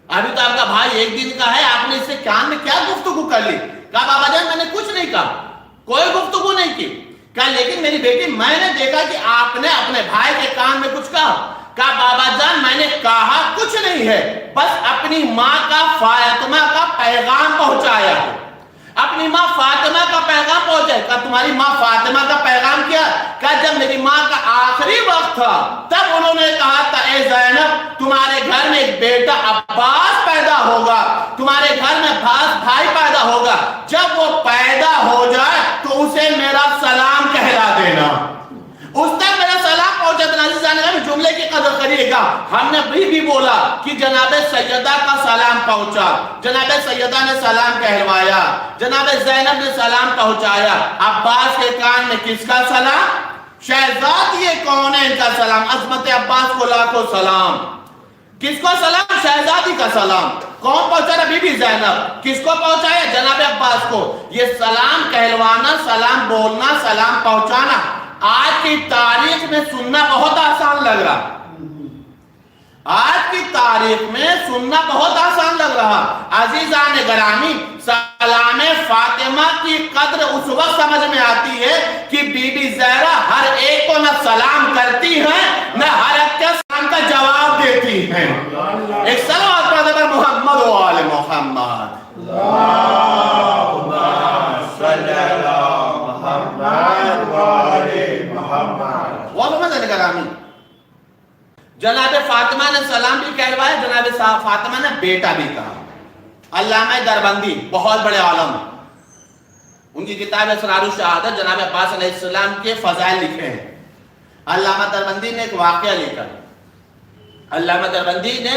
ابھی تو آپ کا بھائی 1 دن کا ہے، آپ نے اس سے کان میں کیا گفتگو کر لی؟ کہا بابا جان میں نے کچھ نہیں کہا، کوئی گفتگو نہیں کی. کہا لیکن میری بیٹی میں نے دیکھا کہ آپ نے اپنے بھائی کے کان میں کچھ کہا. کہا بابا جان میں نے کہا کچھ نہیں ہے، بس اپنی ماں کا فاطمہ کا پیغام پہنچایا ہے، اپنی ماں فاطمہ کا پیغام پہنچایا. کہا تمہاری ماں فاطمہ کا پیغام کیا؟ کہا جب میری ماں کا آخری وقت تھا تب انہوں نے کہا تھا اے زینب تمہارے گھر میں ایک بیٹا عباس پیدا ہوگا، تمہارے گھر میں بھائی پیدا ہوگا، جب وہ پیدا ہو جائے تو اسے میرا سلام کہلا دینا، اس تک میرا سلام پہنچا دینا. جملے کی قدر کریے گا. ہم نے بھی بولا کہ جناب سیدہ کا سلام پہنچا، جناب سیدہ نے سلام کہلوایا، جناب زینب نے سلام پہنچایا. عباس کے کان میں کس کا سلام؟ شہزادی کونین کا سلام. عظمت عباس کو لاکھوں سلام. کس کو سلام؟ شہزادی کا سلام. کون پہنچا رہا؟ بی بی زینب. کس کو پہنچایا؟ جناب عباس کو. یہ سلام کہلوانا، سلام بولنا، سلام پہنچانا آج کی تاریخ میں سننا بہت آسان لگ رہا. آج کی تاریخ میں سننا بہت آسان لگ رہا. عزیزان گرامی، سلام فاطمہ کی قدر اس وقت سمجھ میں آتی ہے کہ بی بی زہرا ہر ایک کو نہ سلام کرتی ہیں، نہ ہر ایک کے سلام کا جواب دیتی ہیں. ایک صلوات پڑھنے پر محمد و آل محمد. گرامی، جناب فاطمہ نے سلام بھی کہلوایا، جناب فاطمہ نے بیٹا بھی کہا. علامہ دربندی بہت بڑے عالم، ان کی کتاب اسرار الشہادت جناب عباس علیہ السلام کے فضائل لکھے ہیں. علامہ دربندی نے ایک واقعہ لکھا. علامہ دربندی نے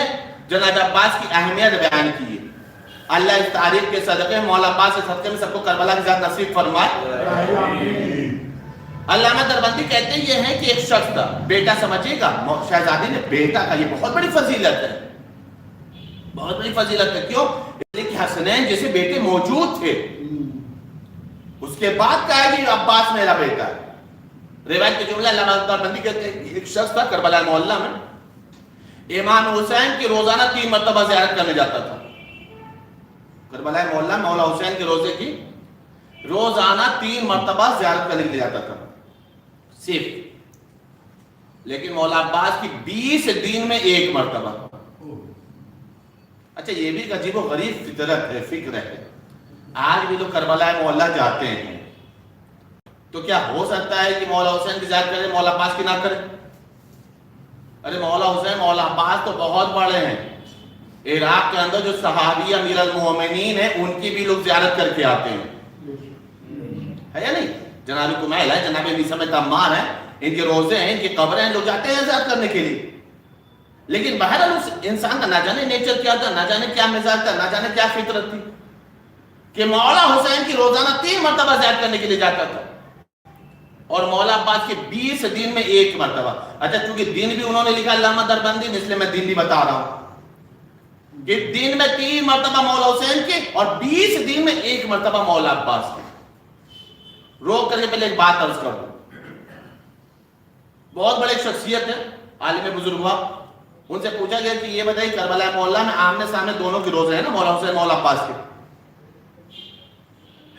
جناب عباس کی اہمیت بیان کی ہے. اللہ اس تاریخ کے صدقے مولا عباس کے صدقے میں سب کو کربلا کی ذات نصیب فرمائے. علامہ دربندی کہتے ہیں یہ ہے کہ ایک شخص تھا، بیٹا سمجھے گا، شہزادی نے بیٹا کا، یہ بہت بڑی فضیلت ہے، بہت بڑی فضیلت ہے. کیوں؟ اس لیے کہ حسنین جیسے بیٹے موجود تھے. اس کے بعد کہا کہ عباس میرا بیٹا ہے. روایت کے جملہ علامہ دربندی کہتے ہیں ایک شخص تھا کربلا محلہ میں، امام حسین کی روزانہ 3 مرتبہ زیارت کرنے جاتا تھا. کربلا محلہ مولا حسین کے روزے کی روزانہ 3 مرتبہ زیارت کرنے کے لیے جاتا تھا صرف. لیکن مولا عباس کی 20 دن میں 1 مرتبہ. اچھا یہ بھی ایک عجیب و غریب فطرت ہے، فکر ہے. آج بھی لوگ کربلا محلہ جاتے ہیں تو کیا ہو سکتا ہے کہ مولا حسین کی زیارت کرے مولا عباس کی نہ کرے؟ ارے مولا حسین مولا عباس تو بہت بڑے ہیں. عراق کے اندر جو صحابی امیر المومنین ہیں ان کی بھی لوگ زیارت کر کے آتے ہیں، ہے یا نہیں؟ جناب کمیل ہے، جناب نیسم تمار ہے، ان کے روزے ہیں، ان کی قبریں ہیں، لوگ جاتے ہیں زیارت کرنے کے لیے. لیکن بہرحال اس انسان کا نہ جانے نیچر کیا تھا، نہ جانے کیا مزاج تھا، نہ جانے کیا فطرت تھی کہ مولا حسین کی روزانہ 3 مرتبہ زیارت کرنے کے لیے جاتا تھا اور مولا عباس کے 20 دن میں 1 مرتبہ. اچھا چونکہ دن بھی انہوں نے لکھا علامہ دربندی نے، اس لیے میں دن بھی بتا رہا ہوں کہ دن میں 3 مرتبہ مولا حسین کے اور 20 دن میں 1 مرتبہ مولا عباس کے. روک کر کے پہلے ایک بات عرض کر دوں. بہت بڑے شخصیت ہے، عالم بزرگ ہوا. ان سے پوچھا گیا کہ یہ بتائیے کربلا محلہ میں آمنے سامنے دونوں کے روزے ہیں نا، مولا حسین مولا عباس کے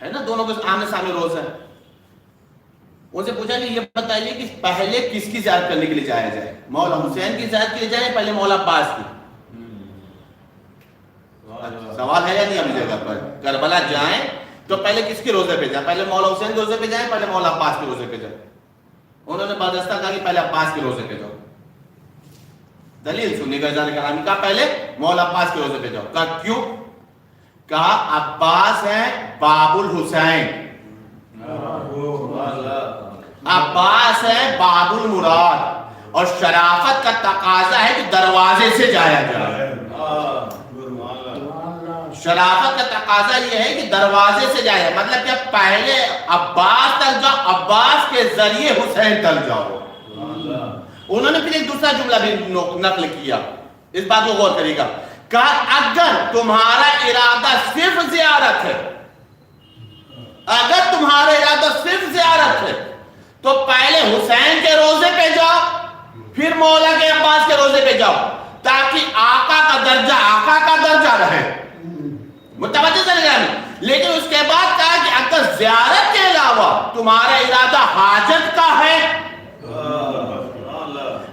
ہے نا، دونوں کے آمنے سامنے روزے ہیں. ان سے پوچھا کہ یہ بتائیے کہ پہلے کس کی زیارت کرنے کے لیے جایا جائے، مولا حسین کی زیارت کے لیے جائے پہلے مولا عباس کی؟ سوال ہے یا نہیں اپنی جگہ پر؟ کربلا جائیں تو پہلے کس کے روزے پہ جائیں؟ پہلے مولا حسین کے روزے پہ جائیں پہلے مولا عباس کے روزے پہ جائیں؟ انہوں نے بردستہ کہا کہ پہلے عباس کے روزے پہ جاؤ. دلیل سننے کا اظہار کرامی، کہا پہلے مولا عباس کے روزے پہ جاؤ. کہا کیوں؟ کہا عباس ہے باب الحسین، عباس ہے باب المراد، اور شرافت کا تقاضا ہے کہ دروازے سے جایا جائے. شرافت کا تقاضا یہ ہے کہ دروازے سے جائے، مطلب کہ پہلے عباس تک جاؤ، عباس کے ذریعے حسین تک جاؤ. انہوں نے پھر ایک دوسرا جملہ بھی نقل کیا، اس بات کو غور کرے گا. کہا اگر تمہارا ارادہ صرف زیارت ہے، اگر تمہارا ارادہ صرف زیارت ہے تو پہلے حسین کے روزے پہ جاؤ پھر مولا کے عباس کے روزے پہ جاؤ، تاکہ آقا کا درجہ رہے. متوجہ چلے گا. لیکن اس کے بعد کہا کہ اگر زیارت کے علاوہ تمہارا ارادہ حاجت کا ہے،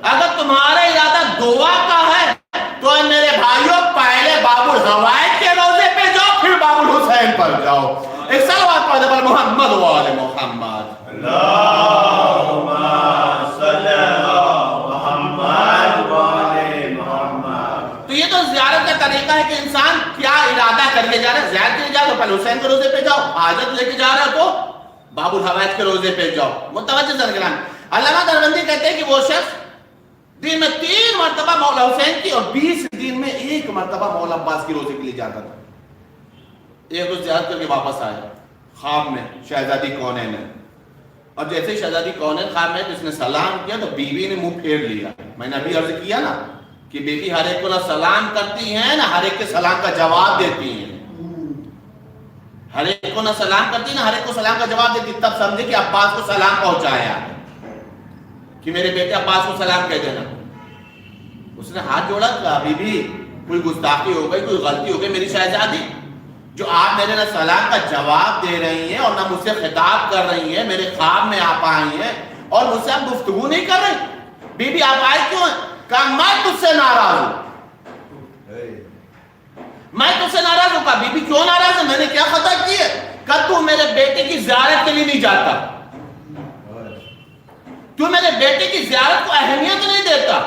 اگر تمہارا ارادہ دعا کا ہے، تو میرے بھائیوں پہلے باب الحوائج کے روزے پہ جاؤ پھر باب الحسین پر جاؤ. ایک صلوات پڑھنے پر محمد و آل محمد. اللہم صلی اللہ محمد و آل محمد. تو یہ تو زیارت کا طریقہ ہے کہ انسان کیا ارادہ کر کے جا رہا ہے. زیارت کے لیے جاؤ تو پہلے حسین کے روزے پہ جاؤ، حاجت لے کے جا رہا ہے تو باب الحوائج کے روزے پہ جاؤ. متوجہ سرگرام. علامہ دربندی کہتے ہیں کہ وہ شخص دن میں 3 مرتبہ مولا حسین کی اور 20 دن میں 1 مرتبہ مولا عباس کی روزے کے لیے جاتا تھا. ایک روز زیارت کر کے واپس آیا خواب میں شہزادی کونین نے، اور جیسے ہی شہزادی کونین خواب میں تو اس نے سلام کیا تو بیوی نے منہ پھیر لیا. میں نے ابھی عرض کیا نا کہ بیٹی ہر ایک کو نہ سلام کرتی ہیں نہ ہر ایک کے سلام کا جواب دیتی ہیں. ہر ایک کو نہ سلام کرتی نہ ہر ایک کو سلام کا جواب دیتی. تب سمجھے کہ عباس کو سلام پہنچایا کہ میرے بیٹے عباس کو سلام کہہ دینا. اس نے ہاتھ جوڑا کہ بی بی کوئی گستاخی ہو گئی, کوئی غلطی ہو گئی میری شہزادی, جو آپ میرے نہ سلام کا جواب دے رہی ہیں اور نہ مجھ سے خطاب کر رہی ہیں, میرے خواب میں آپ آئی ہیں اور مجھ سے آپ گفتگو نہیں کر رہی. بی بی آپ آئے کیوں ہیں؟ کہا میں تجھ سے ناراض ہوں. میں تجھ سے ناراض ہوں. کہا بی بی کیوں ناراض ہے؟ میں نے کیا خطا کی ہے؟ کہا تو میرے بیٹے کی زیارت کے لیے نہیں جاتا, تو میرے بیٹے کی زیارت کو اہمیت نہیں دیتا,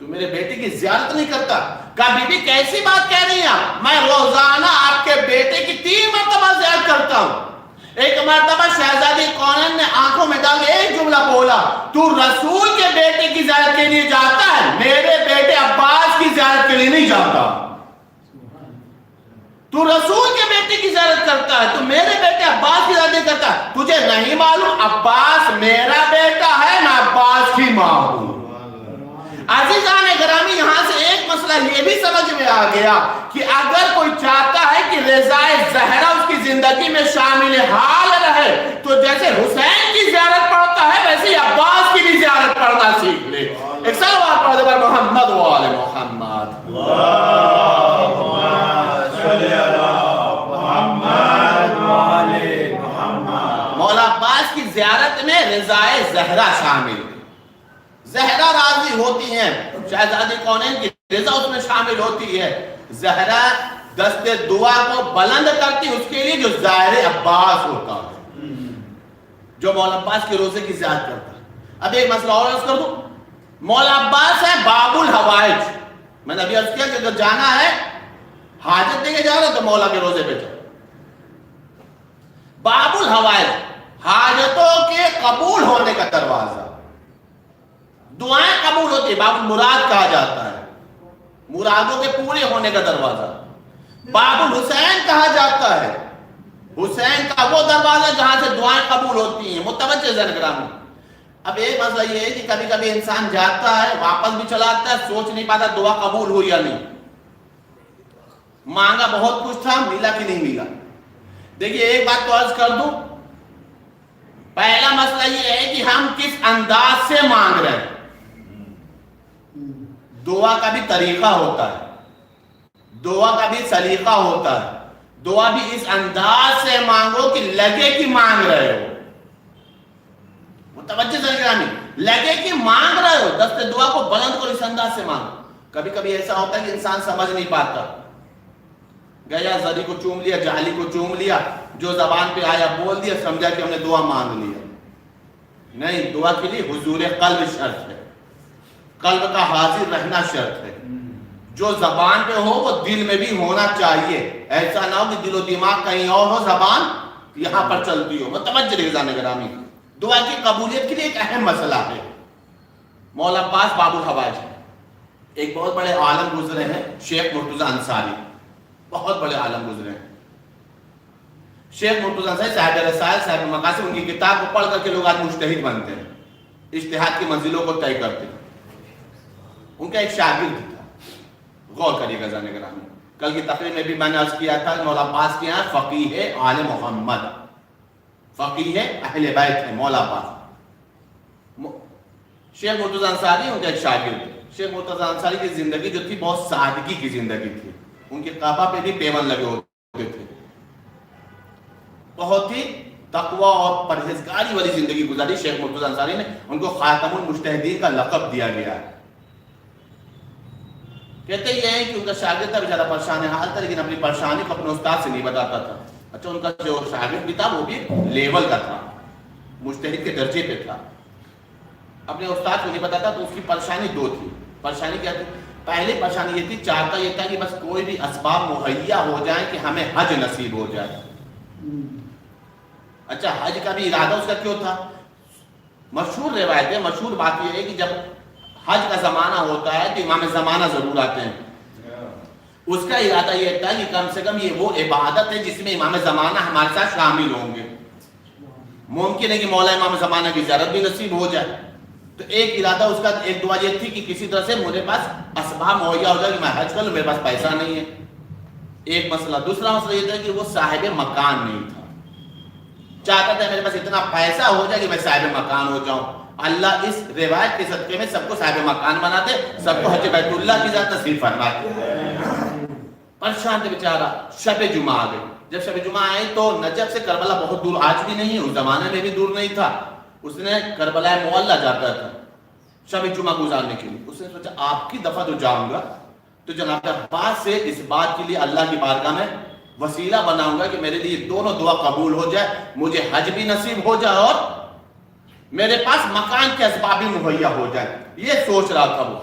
تو میرے بیٹے کی زیارت نہیں کرتا. کہا بی بی کیسی بات کہہ رہی ہیں, میں روزانہ آپ کے بیٹے کی 3 مرتبہ زیارت کرتا ہوں. ایک مرتبہ شہزادی کونین نے آنکھوں میں ڈال ایک جملہ بولا, تو رسول کے بیٹے کی زیارت کے لیے جاتا ہے, میرے بیٹے عباس کی زیارت کے لیے نہیں جاتا. تو رسول کے بیٹے کی زیارت کرتا ہے, تو میرے بیٹے عباس کی زیارت نہیں کرتا. تجھے نہیں معلوم عباس میرا بیٹا ہے, میں عباس کی ماں ہوں. عزیزان گرامی, یہاں سے ایک مسئلہ یہ بھی سمجھ میں آ گیا کہ اگر کوئی چاہتا ہے کہ رضائے زہرا اس کی زندگی میں شامل حال رہے, تو جیسے حسین کی زیارت پڑھتا ہے ویسے ہی عباس کی بھی زیارت پڑھنا سیکھ لے. ایک صلوات پڑھ دے پر محمد و آل محمد. مولا عباس کی زیارت میں رضائے زہرا شامل. زہرا راضی ہوتی ہیں, شہزادی کونین کی رضا اس میں شامل ہوتی ہے. زہرا دست دعا کو بلند کرتی اس کے لیے جو ظاہر عباس ہوتا ہے, جو مولا عباس کے روزے کی زیارت کرتا ہے. اب ایک مسئلہ اور عرض کر دوں, مولا عباس ہے باب الحوائج. میں نے ابھی عرض کیا کہ اگر جانا ہے حاجت دے کے جا رہا تو مولا کے روزے پہ جاؤ. باب الحوائج, حاجتوں کے قبول ہونے کا دروازہ, دعائیں قبول ہوتی ہے. باب المراد کہا جاتا ہے, مرادوں کے پورے ہونے کا دروازہ. باب الحسین کہا جاتا ہے, حسین کا وہ دروازہ جہاں سے دعائیں قبول ہوتی ہیں. متوجہ ذہن گرامی. اب ایک مسئلہ یہ ہے کہ کبھی کبھی انسان جاتا ہے واپس بھی چلا آتا ہے, سوچ نہیں پاتا دعا قبول ہوئی یا نہیں. مانگا بہت کچھ تھا, ملا کہ نہیں ملا. دیکھیے ایک بات تو عرض کر دوں, پہلا مسئلہ یہ ہے کہ ہم کس انداز سے مانگ رہے ہیں. دعا کا بھی طریقہ ہوتا ہے, دعا کا بھی سلیقہ ہوتا ہے. دعا بھی اس انداز سے مانگو کہ لگے کہ مانگ رہے ہو. متوجہ ذہن گرامی, لگے کہ مانگ رہے ہو. دست دعا کو بلند کرو, اس انداز سے مانگو. کبھی کبھی ایسا ہوتا ہے کہ انسان سمجھ نہیں پاتا, گیا زری کو چوم لیا, جالی کو چوم لیا, جو زبان پہ آیا بول دیا, سمجھا کہ ہم نے دعا مانگ لیا. نہیں, دعا کے لیے حضور قلب شرط ہے, قلب کا حاضر رہنا شرط ہے. جو زبان پہ ہو وہ دل میں بھی ہونا چاہیے. ایسا نہ ہو کہ دل و دماغ کہیں اور ہو, زبان یہاں پر چلتی ہو. متوجہ رضوان گرامی, دعا کی قبولیت کے لیے ایک اہم مسئلہ ہے. مولا عباس باب الحوائج ہے. ایک بہت بڑے عالم گزرے ہیں, شیخ مرتضی انصاری, بہت بڑے عالم گزرے ہیں. شیخ مرتضی انصاری صاحب رسائل, صاحب مقاصد, ان کی کتاب کو پڑھ کر کے لوگ آج مجتہد بنتے ہیں, اجتہاد کی منزلوں کو طے کرتے ہیں. ان کا ایک شاگرد تھا, غور کریے گا ذہن گرامی. کل کی تقریر میں بھی میں نے عرض کیا تھا مولا عباس کے یہاں فقیہ آل محمد, فقیہ اہل بیت ہے مولا عباس. شیخ مرتضی انصاری ان کا ایک شاگرد. شیخ مرتضی انصاری کی زندگی جو تھی بہت سادگی کی زندگی تھی. ان کے قبا پہ بھی پیون لگے ہوتے تھے. بہت ہی تقوی اور پرہیزگاری والی زندگی گزاری شیخ مرتضی انصاری نے. ان کو خاتم المجتہدین کا لقب دیا گیا ہے. کہتے یہ ہیں کہ ان کا شاگرد تھا بیچارہ پریشان حال تھا, لیکن اپنی پریشانی کو اپنے استاد سے نہیں بتاتا تھا. اچھا, ان کا جو شاگرد بھی تھا وہ بھی لیول کا تھا, مجتہد کے درجے پہ تھا. اپنے استاد کو نہیں بتاتا, تو اس کی پریشانی 2 تھی. پریشانی کیا تھی؟ پہلی پریشانی یہ تھی, چاہتا یہ تھا کہ بس کوئی بھی اسباب مہیا ہو جائیں کہ ہمیں حج نصیب ہو جائے. اچھا, حج کا بھی ارادہ اس کا کیوں تھا؟ مشہور روایت ہے, مشہور بات یہ ہے کہ جب حج کا زمانہ ہوتا ہے تو امام زمانہ ضرور آتے ہیں. اس کا ارادہ یہ تھا کہ کم سے کم یہ وہ عبادت ہے جس میں امام زمانہ ہمارے ساتھ شامل ہوں گے. ممکن ہے کہ مولا امام زمانہ کی زیارت بھی نصیب ہو جائے. تو ایک ارادہ اس کا، ایک دعا یہ تھی کہ کسی طرح سے میرے پاس اسباب مہیا ہو جائے کہ میں حج کر لوں، میرے پاس پیسہ نہیں ہے، ایک مسئلہ۔ دوسرا مسئلہ یہ تھا کہ وہ صاحب مکان نہیں تھا، چاہتا تھا میرے پاس اتنا پیسہ ہو جائے کہ میں صاحب مکان ہو جاؤں۔ اللہ اس روایت کے صدقے میں سب کو صاحب مکان بناتے، سب کو حج بیت اللہ کی ذات نصیب فرماتے۔ پریشان تھے بیچارہ، شب جمعہ آ گئی۔ جب شب جمعہ آئی تو نجف سے کربلا بہت دور، آج بھی نہیں، اس زمانے میں بھی دور نہیں تھا، اس نے کربلا معلیٰ جاتا تھا شب جمعہ گزارنے کے لیے۔ اس نے سوچا آپ کی دفعہ تو جاؤں گا تو جناب عباس سے اس بات کے لیے اللہ کی بارگاہ میں وسیلہ بناؤں گا کہ میرے لیے دونوں دعا قبول ہو جائے، مجھے حج بھی نصیب ہو جائے اور میرے پاس مکان کے اسباب بھی مہیا ہو جائے۔ یہ سوچ رہا تھا وہ۔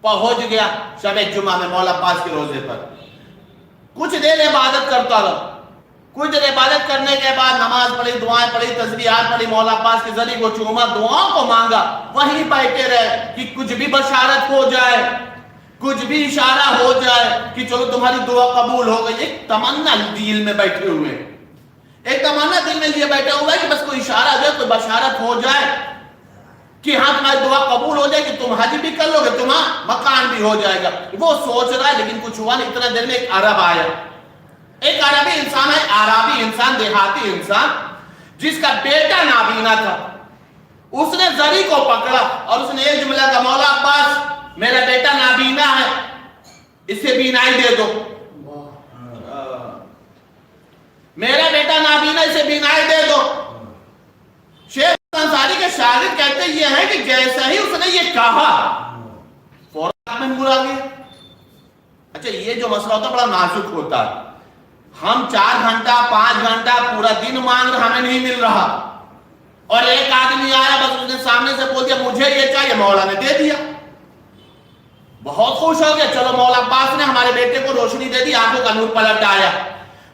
پہنچ گیا شب جمعہ میں مولا عباس کے روزے پر، کچھ دیر عبادت کرتا رہا۔ کچھ دیر عبادت کرنے کے بعد نماز پڑھی، دعائیں پڑھی، تسبیحات پڑھی، مولا عباس کے ذریعے کو چوما، دعاؤں کو مانگا، وہیں بیٹھے رہے کہ کچھ بھی بشارت ہو جائے، کچھ بھی اشارہ ہو جائے کہ چلو تمہاری دعا قبول ہو گئی۔ ایک تمنا دل میں بیٹھے ہوئے، ایک تمنا دل میں لیے بیٹھے ہوئے کہ بس کوئی اشارہ دے، کوئی بشارت ہو جائے کہ ہاں تمہاری دعا قبول ہو جائے، کہ تم حج بھی کر لو گے، تمہارا مکان بھی ہو جائے گا۔ وہ سوچ رہا ہے لیکن کچھ ہوا نہیں۔ اتنا دیر میں ایک عرب آیا، ایک عربی انسان ہے، عربی انسان، دیہاتی انسان، جس کا بیٹا نابینا تھا۔ اس نے زری کو پکڑا اور اس نے ایک جملہ کہا، مولا عباس میرا بیٹا نابینا ہے، اسے بینائی دے دو، میرا بیٹا نابینا، اسے بینائی دے دو۔ شیخ انصاری کے شاگرد کہتے یہ ہے کہ جیسا ہی اس نے یہ کہا فوراً میں نور آ گیا۔ اچھا یہ جو مسئلہ ہوتا ہے بڑا نازک ہوتا ہے، ہم 4 گھنٹہ 5 گھنٹہ پورا دن مانگ رہے، ہمیں نہیں مل رہا، اور ایک آدمی آیا بس اس نے سامنے سے بول دیا مجھے یہ چاہیے، مولا نے دے دیا، بہت خوش ہو گیا۔ چلو مولا عباس نے ہمارے بیٹے کو روشنی دے دی، آنکھوں کا نور پلٹ آیا۔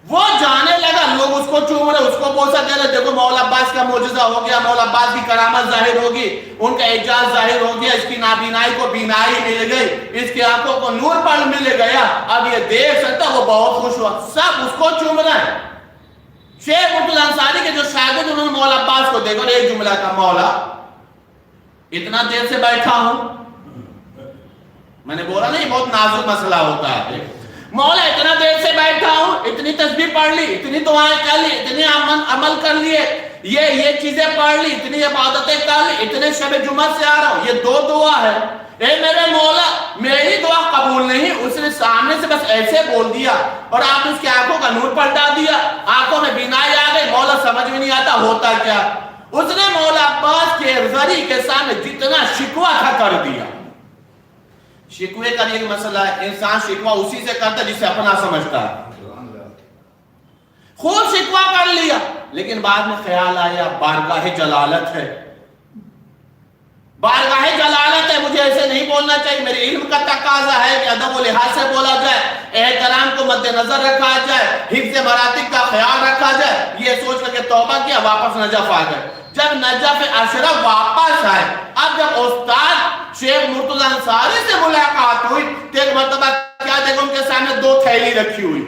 وہ جانے لگا، لوگ اس کو چوم رہے، اس کو بوسہ دے رہے، دیکھو مولا عباس کا معجزہ ہو گیا، مولا عباس کی کرامت ظاہر ہوگی، ان کا اعجاز ظاہر ہو گیا، اس کی نابینائی کو بینائی مل گئی، اس کی آنکھوں کو نور پر مل گیا، اب یہ دیکھ سکتا۔ وہ بہت خوش ہوا، سب اس کو چوم رہے ہیں۔ شیخ مرتضی انصاری کے جو شاگرد انہوں نے مولا عباس کو دیکھا، ایک جملہ کا، مولا اتنا دیر سے بیٹھا ہوں، میں نے بولا نہیں بہت نازک مسئلہ ہوتا ہے، مولا اتنا دیر سے بیٹھا ہوں، اتنی تسبیح پڑھ لی، اتنی دعائیں کر لی، اتنے عمل کر لیے، یہ چیزیں پڑھ لی، اتنی عبادتیں کر لی، اتنے شب جمعہ سے آ رہا ہوں، یہ 2 دعا ہے، اے میرے مولا میری دعا قبول نہیں۔ اس نے سامنے سے بس ایسے بول دیا اور آپ نے اس کی آنکھوں کا نور پلٹا دیا، آنکھوں میں بینائی آ گئی، مولا سمجھ میں نہیں آتا ہوتا کیا۔ اس نے مولا عباس کے ذریعے کے سامنے جتنا شکوہ تھا کر دیا۔ شکوے کا ایک مسئلہ ہے، انسان شکوہ اسی سے کرتا ہے جسے اپنا سمجھتا ہے، خوب شکوہ کر لیا، لیکن بعد میں خیال آیا بارگاہ جلالت ہے، بارگاہ جلالت ہے، مجھے ایسے نہیں بولنا چاہیے، میرے علم کا تقاضا ہے کہ ادب و لحاظ سے بولا جائے، احترام کو مد نظر رکھا جائے، حفظ مراتب کا خیال رکھا جائے۔ یہ سوچ کر کے توبہ کیا، واپس نجف آ گئے۔ جب نجف اشرف واپس آئے، اب جب استاد شیخ مرتضی انصاری سے ملاقات ہوئی تو ایک مرتبہ کیا دیکھو ان کے سامنے 2 تھیلی رکھی ہوئی،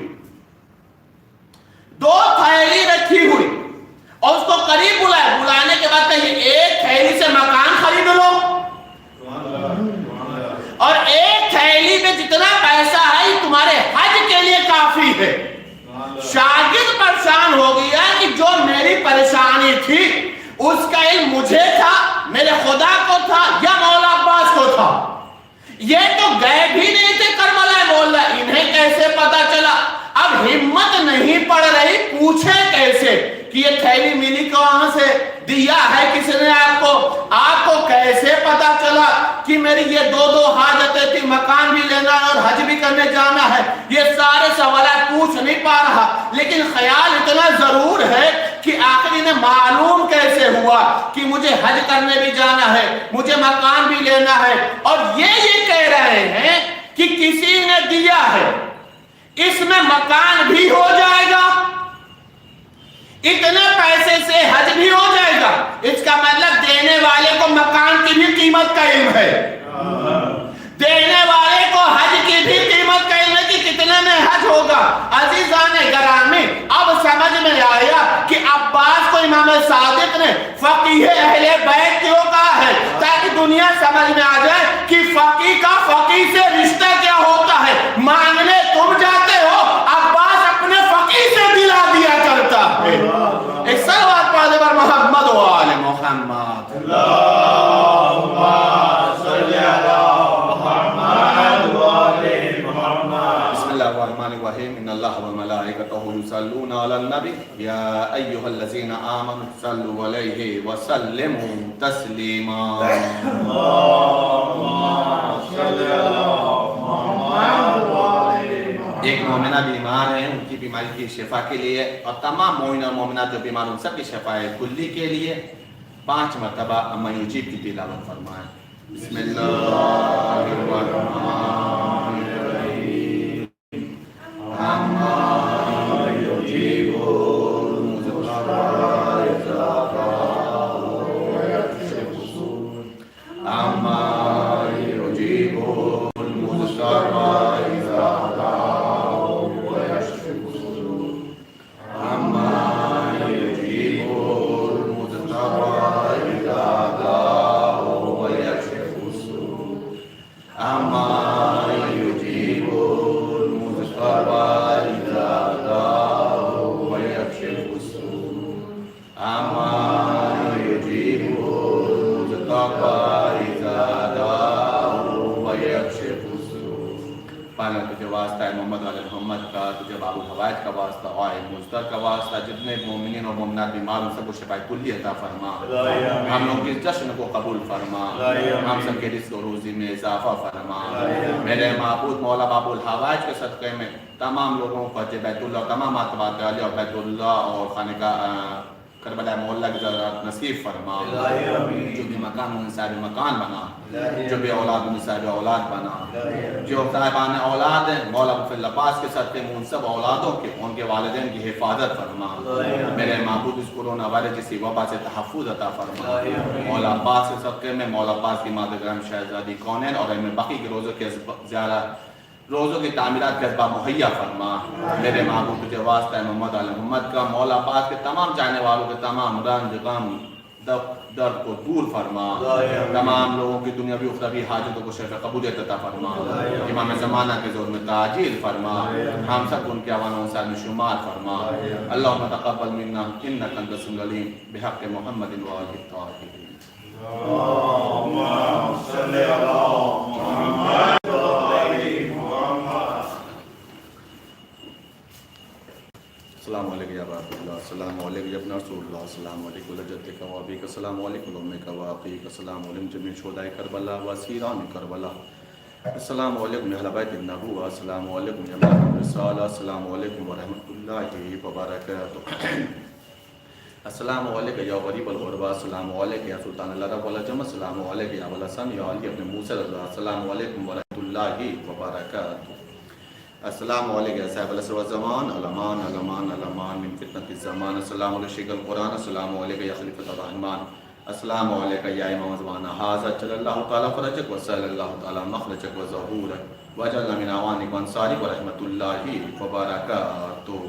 2 تھیلی رکھی ہوئی، اور اس کو قریب بلایا، بلانے کے بعد کہیں ایک تھیلی سے مکان خرید لو، اور ایک تھیلی میں جتنا پیسہ ہے تمہارے حج کے لیے کافی ہے۔ شاگرد پریشان ہو گیا کہ جو میری پریشانی تھی اس کا علم مجھے تھا، میرے خدا کو تھا یا مولا عباس کو تھا؟ یہ تو گئے بھی نہیں تھے کربلا بول رہا، انہیں کیسے پتا چلا؟ اب ہمت نہیں پڑ رہی، پوچھے کیسے کہ یہ تھیلی ملی کہاں سے، دیا ہے کس نے آپ کو کیسے پتا چلا کہ میری یہ 2 حاجتیں تھی، مکان بھی لینا اور حج بھی کرنے جانا ہے؟ یہ سارے سوالات پوچھ نہیں پا رہا، لیکن خیال اتنا ضرور ہے کہ آخر انہیں معلوم کیسے ہوا کہ مجھے حج کرنے بھی جانا ہے، مجھے مکان بھی لینا ہے، اور یہ کہہ رہے ہیں کہ کسی نے دیا ہے، اس میں مکان بھی ہو جائے گا، اتنے پیسے سے حج بھی ہو جائے گا۔ اس کا مطلب دینے والے کو مکان کی بھی قیمت کا علم ہے، دینے والے کو حج کی بھی قیمت کا علم ہے کہ کتنے میں حج ہوگا۔ عزیزان گرامی، اب سمجھ میں آیا کہ عباس کو امام صادق نے فقیہ اہل بیت کیوں کہا ہے؟ تاکہ دنیا سمجھ میں آ جائے کہ فقیہ کا فقیہ سے رشتہ کیا ہوتا ہے. مانگنے تم جاتے ہو، عباس اپنے فقیہ سے دلا دیا کرتا ہے. ایک صلوات پڑھنے پر محمد و آل محمد. اللہم صلی علی محمد و آل محمد. بسم اللہ الرحمن الرحیم. ان اللہ وملائکتہ یصلون علی النبی یا ایھا الذین آمنوا صلوا علیہ وسلموا تسلیما. ایک مومنہ بیمار ہے، ان کی بیماری کی شفا کے لیے اور تمام مومن اور مومنات جو بیمار ان سب کی شفا کلی کے لیے 5 مرتبہ اما یجیب کی تلاوت فرمائیں. بسم اللہ الرحمن الرحیم. اما یجیب المضطر اذا دعاه ویکشف السوء. اما یجیب المضطر اذا دعاه ویکشف السوء. اما یجیب المضطر اذا دعاه ویکشف السوء. اما یجیب المضطر اذا دعاه ویکشف السوء. اما یجیب المضطر اذا دعاه ویکشف السوء. پانا تجھے واسطہ ہے محمد علیہ محمد کا، تجھے باب الحوائج کا واسطہ، آئے مزدر کا واسطہ، جتنے مومنین اور مومنات بیمار ان سب کو شفاء کلی عطا فرما. ہم لوگ کے جشن کو قبول فرما، ہم سب کے رزق و روزی میں اضافہ فرما. میرے معبود مولا باب الحوائج کے صدقے میں تمام لوگوں کو حج بیت اللہ، تمام آتبات علی اور بیت اللہ اور خانقاہ کربلا مولا کی ضرورت نصیب فرما. جو بھی مکان ان صاحب مکان بنا، جو بھی اولاد ان صاحب اولاد بنا، جو صاحبان اولاد ہیں مولا مفل عباس کے صدقے میں ان سب اولادوں کے ان کے والدین کی حفاظت فرما. میرے معبود اس کورونا وائرس جیسی وبا سے تحفظ عطا فرما. مولا عباس کے صدقے میں مولا عباس کی مادر گرم شہزادی کونین اور ایم باقی کے روزوں کے زیارت روزوں کی تعمیرات کا اسباب مہیا فرما. میرے معبود تجھے واسطہ ہے محمد علیہ محمد کا، مولا پاک کے تمام چاہنے والوں کے تمام رنج غم درد کو دور فرما. تمام لوگوں کی دنیاوی اخروی حاجتوں کو شفا قبولیت عطا فرما. امام زمانہ کے زور میں تعجیل فرما. ہم سب کو ان کے عوان و انصار میں شمار فرما. اللہم تقبل منا انک انت السمیع العلیم بحق محمد و آلہ الطاہرین. اللہم صلی علی محمد. السلام علیکم یا رب اللہ، السلام علیکم یا ابن رسول اللہ، السلام علیکم لجدک و ابیک، السلام علیکم امک و اخیک، السلام علیکم جميع شہداء کربلا و اسیران کربلا، السلام علیکم اہل بیت النبوہ، السلام علیکم یا مقام الرسالہ، السلام علیکم ورحمۃ اللہ وبرکاتہ. السلام علیکم یا غریب الغربا، السلام علیکم یا سلطان العرب والعجم، السلام علیکم یا ابو الحسن یا علی ابن موسی رضا، السلام علیکم ورحمۃ اللہ وبرکاتہ. السلام علیکم صاحب العصر والزمان، الامان الامان الامان من فتنة الزمان، السلام علیکم شیخ القرآن، السلام علیکم یا خلیفۃ الرحمن، السلام علیکم یا امام زمان حاضر جل اللہ تعالیٰ فرجک وصل اللہ تعالیٰ مخرجک و ظہورک وجعلنا من اعوانک وانصارک ورحمۃ اللہ وبرکاتہ.